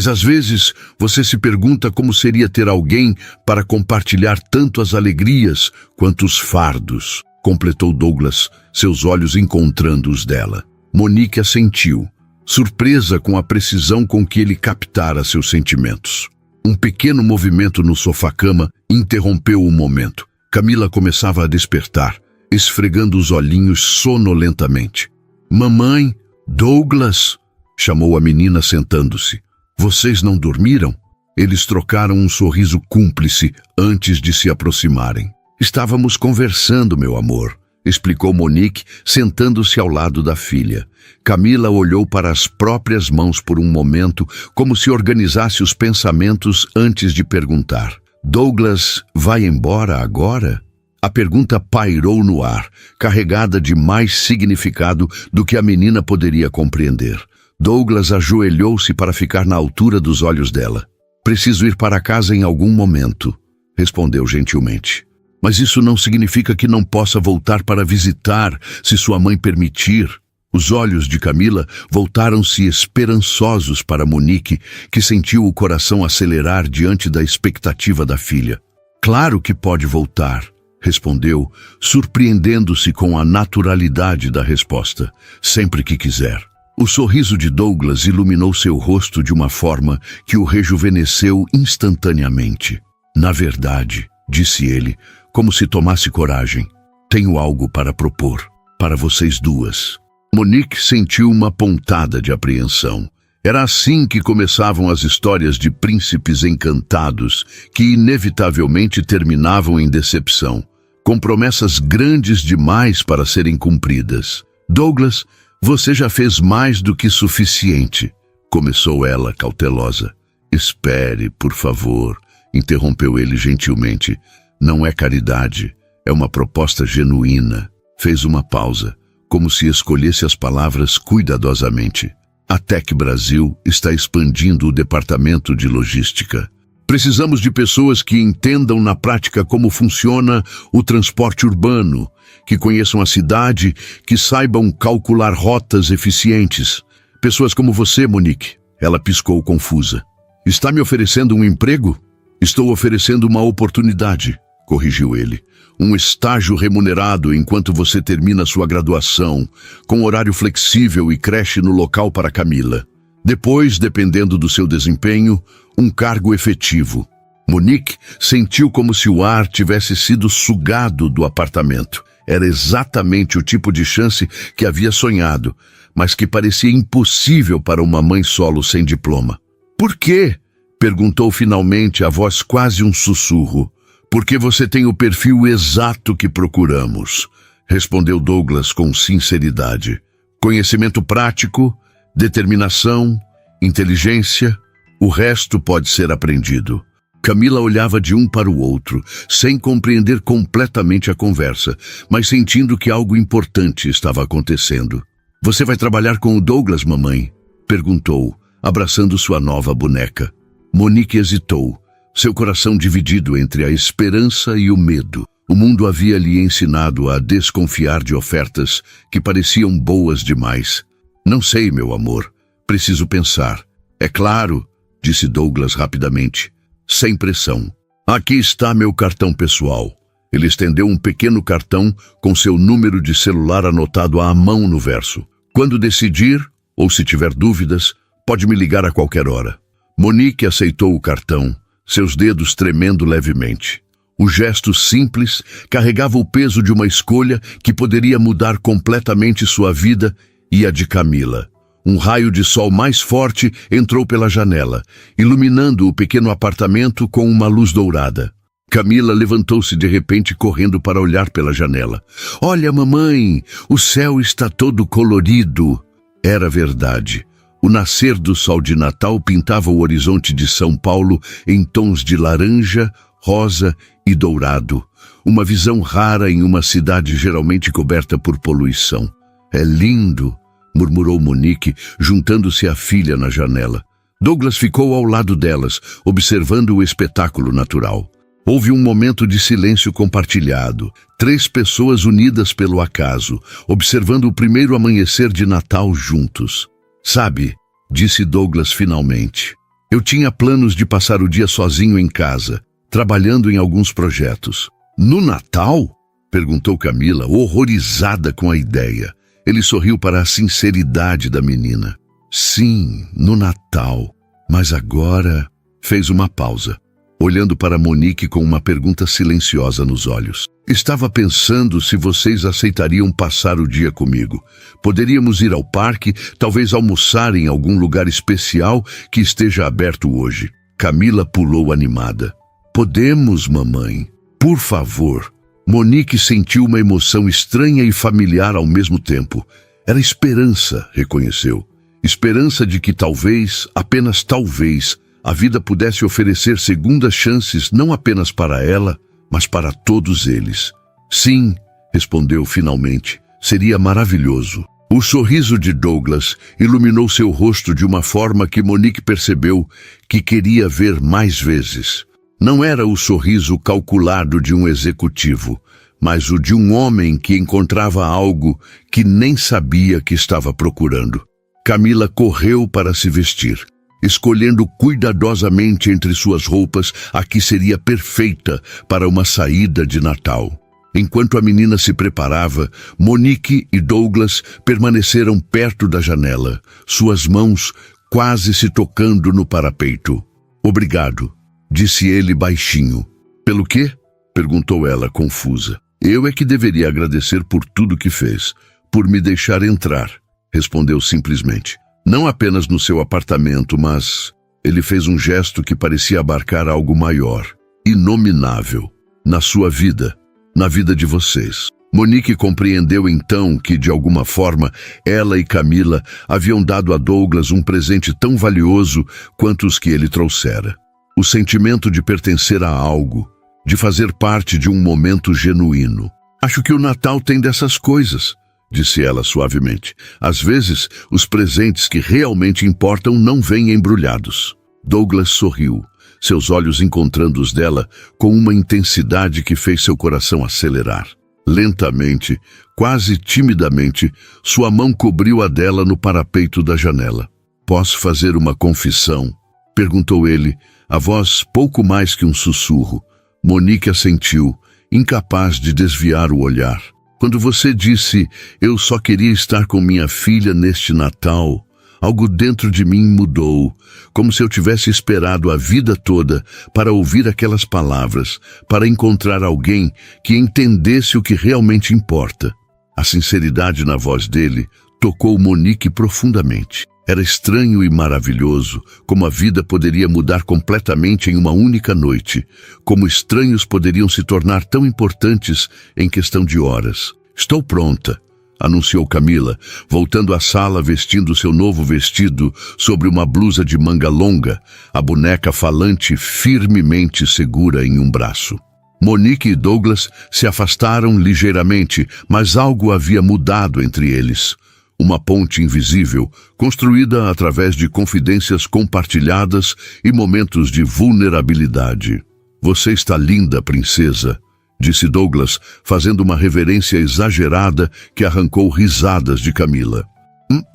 S1: às vezes você se pergunta como seria ter alguém para compartilhar tanto as alegrias quanto os fardos, completou Douglas, seus olhos encontrando os dela. Monique assentiu, surpresa com a precisão com que ele captara seus sentimentos. Um pequeno movimento no sofá-cama interrompeu o momento. Camila começava a despertar, esfregando os olhinhos sonolentamente. Mamãe, Douglas... chamou a menina sentando-se. Vocês não dormiram? Eles trocaram um sorriso cúmplice antes de se aproximarem. Estávamos conversando, meu amor, explicou Monique, sentando-se ao lado da filha. Camila olhou para as próprias mãos por um momento, como se organizasse os pensamentos antes de perguntar. Douglas vai embora agora? A pergunta pairou no ar, carregada de mais significado do que a menina poderia compreender. Douglas ajoelhou-se para ficar na altura dos olhos dela. Preciso ir para casa em algum momento, respondeu gentilmente. Mas isso não significa que não possa voltar para visitar, se sua mãe permitir. Os olhos de Camila voltaram-se esperançosos para Monique, que sentiu o coração acelerar diante da expectativa da filha. Claro que pode voltar, respondeu, surpreendendo-se com a naturalidade da resposta, sempre que quiser. O sorriso de Douglas iluminou seu rosto de uma forma que o rejuvenesceu instantaneamente. Na verdade, disse ele, como se tomasse coragem, tenho algo para propor, para vocês duas. Monique sentiu uma pontada de apreensão. Era assim que começavam as histórias de príncipes encantados, que inevitavelmente terminavam em decepção, com promessas grandes demais para serem cumpridas. Douglas, você já fez mais do que suficiente, começou ela cautelosa. Espere, por favor, interrompeu ele gentilmente. Não é caridade, é uma proposta genuína. Fez uma pausa, como se escolhesse as palavras cuidadosamente. A Tec Brasil está expandindo o departamento de logística. Precisamos de pessoas que entendam na prática como funciona o transporte urbano, que conheçam a cidade, que saibam calcular rotas eficientes. Pessoas como você, Monique. Ela piscou confusa. Está me oferecendo um emprego? Estou oferecendo uma oportunidade, corrigiu ele. Um estágio remunerado enquanto você termina sua graduação, com horário flexível e creche no local para Camila. Depois, dependendo do seu desempenho, um cargo efetivo. Monique sentiu como se o ar tivesse sido sugado do apartamento. Era exatamente o tipo de chance que havia sonhado, mas que parecia impossível para uma mãe solo sem diploma. Por quê? Perguntou finalmente, a voz quase um sussurro. Porque você tem o perfil exato que procuramos, respondeu Douglas com sinceridade. Conhecimento prático, determinação, inteligência, o resto pode ser aprendido. Camila olhava de um para o outro, sem compreender completamente a conversa, mas sentindo que algo importante estava acontecendo. Você vai trabalhar com o Douglas, mamãe? Perguntou, abraçando sua nova boneca. Monique hesitou. Seu coração dividido entre a esperança e o medo. O mundo havia lhe ensinado a desconfiar de ofertas que pareciam boas demais. Não sei, meu amor. Preciso pensar. É claro, disse Douglas rapidamente, sem pressão. Aqui está meu cartão pessoal. Ele estendeu um pequeno cartão com seu número de celular anotado à mão no verso. Quando decidir, ou se tiver dúvidas, pode me ligar a qualquer hora. Monique aceitou o cartão, seus dedos tremendo levemente. O gesto simples carregava o peso de uma escolha que poderia mudar completamente sua vida e a de Camila. Um raio de sol mais forte entrou pela janela, iluminando o pequeno apartamento com uma luz dourada. Camila levantou-se de repente correndo para olhar pela janela. Olha, mamãe, o céu está todo colorido. Era verdade. O nascer do sol de Natal pintava o horizonte de São Paulo em tons de laranja, rosa e dourado. Uma visão rara em uma cidade geralmente coberta por poluição. É lindo, murmurou Monique, juntando-se à filha na janela. Douglas ficou ao lado delas, observando o espetáculo natural. Houve um momento de silêncio compartilhado. 3 pessoas unidas pelo acaso, observando o primeiro amanhecer de Natal juntos. Sabe, disse Douglas finalmente, eu tinha planos de passar o dia sozinho em casa, trabalhando em alguns projetos. No Natal? Perguntou Camila, horrorizada com a ideia. Ele sorriu para a sinceridade da menina. Sim, no Natal. Mas agora... Fez uma pausa, olhando para Monique com uma pergunta silenciosa nos olhos. Estava pensando se vocês aceitariam passar o dia comigo. Poderíamos ir ao parque, talvez almoçar em algum lugar especial que esteja aberto hoje. Camila pulou animada. Podemos, mamãe. Por favor. Monique sentiu uma emoção estranha e familiar ao mesmo tempo. Era esperança, reconheceu. Esperança de que talvez, apenas talvez, a vida pudesse oferecer segundas chances não apenas para ela, mas para todos eles. Sim, respondeu finalmente, seria maravilhoso. O sorriso de Douglas iluminou seu rosto de uma forma que Monique percebeu que queria ver mais vezes. Não era o sorriso calculado de um executivo, mas o de um homem que encontrava algo que nem sabia que estava procurando. Camila correu para se vestir, escolhendo cuidadosamente entre suas roupas a que seria perfeita para uma saída de Natal. Enquanto a menina se preparava, Monique e Douglas permaneceram perto da janela, suas mãos quase se tocando no parapeito. "Obrigado", disse ele baixinho. "Pelo quê?", perguntou ela, confusa. "Eu é que deveria agradecer por tudo que fez, por me deixar entrar", respondeu simplesmente. "Não apenas no seu apartamento, mas..." Ele fez um gesto que parecia abarcar algo maior, inominável, na sua vida, na vida de vocês. Monique compreendeu então que, de alguma forma, ela e Camila haviam dado a Douglas um presente tão valioso quanto os que ele trouxera. O sentimento de pertencer a algo, de fazer parte de um momento genuíno. "Acho que o Natal tem dessas coisas", disse ela suavemente. "Às vezes, os presentes que realmente importam não vêm embrulhados." Douglas sorriu, seus olhos encontrando os dela com uma intensidade que fez seu coração acelerar. Lentamente, quase timidamente, sua mão cobriu a dela no parapeito da janela. "Posso fazer uma confissão?", perguntou ele, a voz pouco mais que um sussurro. Monique assentiu, incapaz de desviar o olhar. "Quando você disse, 'Eu só queria estar com minha filha neste Natal', algo dentro de mim mudou, como se eu tivesse esperado a vida toda para ouvir aquelas palavras, para encontrar alguém que entendesse o que realmente importa." A sinceridade na voz dele tocou Monique profundamente. Era estranho e maravilhoso como a vida poderia mudar completamente em uma única noite, como estranhos poderiam se tornar tão importantes em questão de horas. "Estou pronta", anunciou Camila, voltando à sala vestindo seu novo vestido sobre uma blusa de manga longa, a boneca falante firmemente segura em um braço. Monique e Douglas se afastaram ligeiramente, mas algo havia mudado entre eles. Uma ponte invisível, construída através de confidências compartilhadas e momentos de vulnerabilidade. "Você está linda, princesa", disse Douglas, fazendo uma reverência exagerada que arrancou risadas de Camila.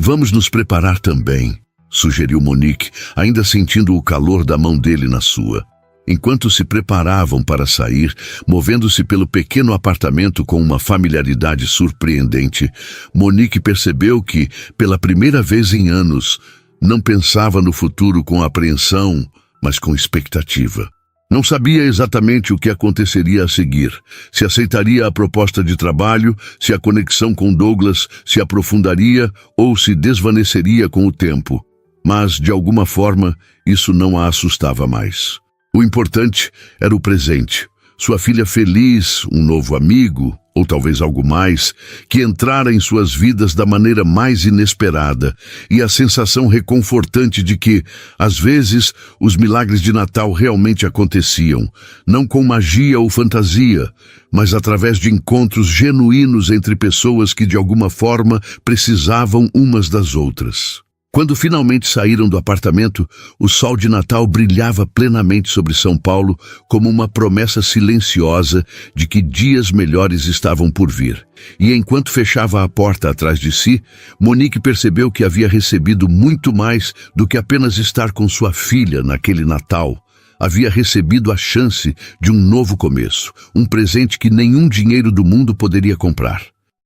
S1: Vamos nos preparar também", sugeriu Monique, ainda sentindo o calor da mão dele na sua. Enquanto se preparavam para sair, movendo-se pelo pequeno apartamento com uma familiaridade surpreendente, Monique percebeu que, pela primeira vez em anos, não pensava no futuro com apreensão, mas com expectativa. Não sabia exatamente o que aconteceria a seguir, se aceitaria a proposta de trabalho, se a conexão com Douglas se aprofundaria ou se desvaneceria com o tempo. Mas, de alguma forma, isso não a assustava mais. O importante era o presente. Sua filha feliz, um novo amigo, ou talvez algo mais, que entrara em suas vidas da maneira mais inesperada, e a sensação reconfortante de que, às vezes, os milagres de Natal realmente aconteciam, não com magia ou fantasia, mas através de encontros genuínos entre pessoas que de alguma forma precisavam umas das outras. Quando finalmente saíram do apartamento, o sol de Natal brilhava plenamente sobre São Paulo como uma promessa silenciosa de que dias melhores estavam por vir. E enquanto fechava a porta atrás de si, Monique percebeu que havia recebido muito mais do que apenas estar com sua filha naquele Natal. Havia recebido a chance de um novo começo, um presente que nenhum dinheiro do mundo poderia comprar.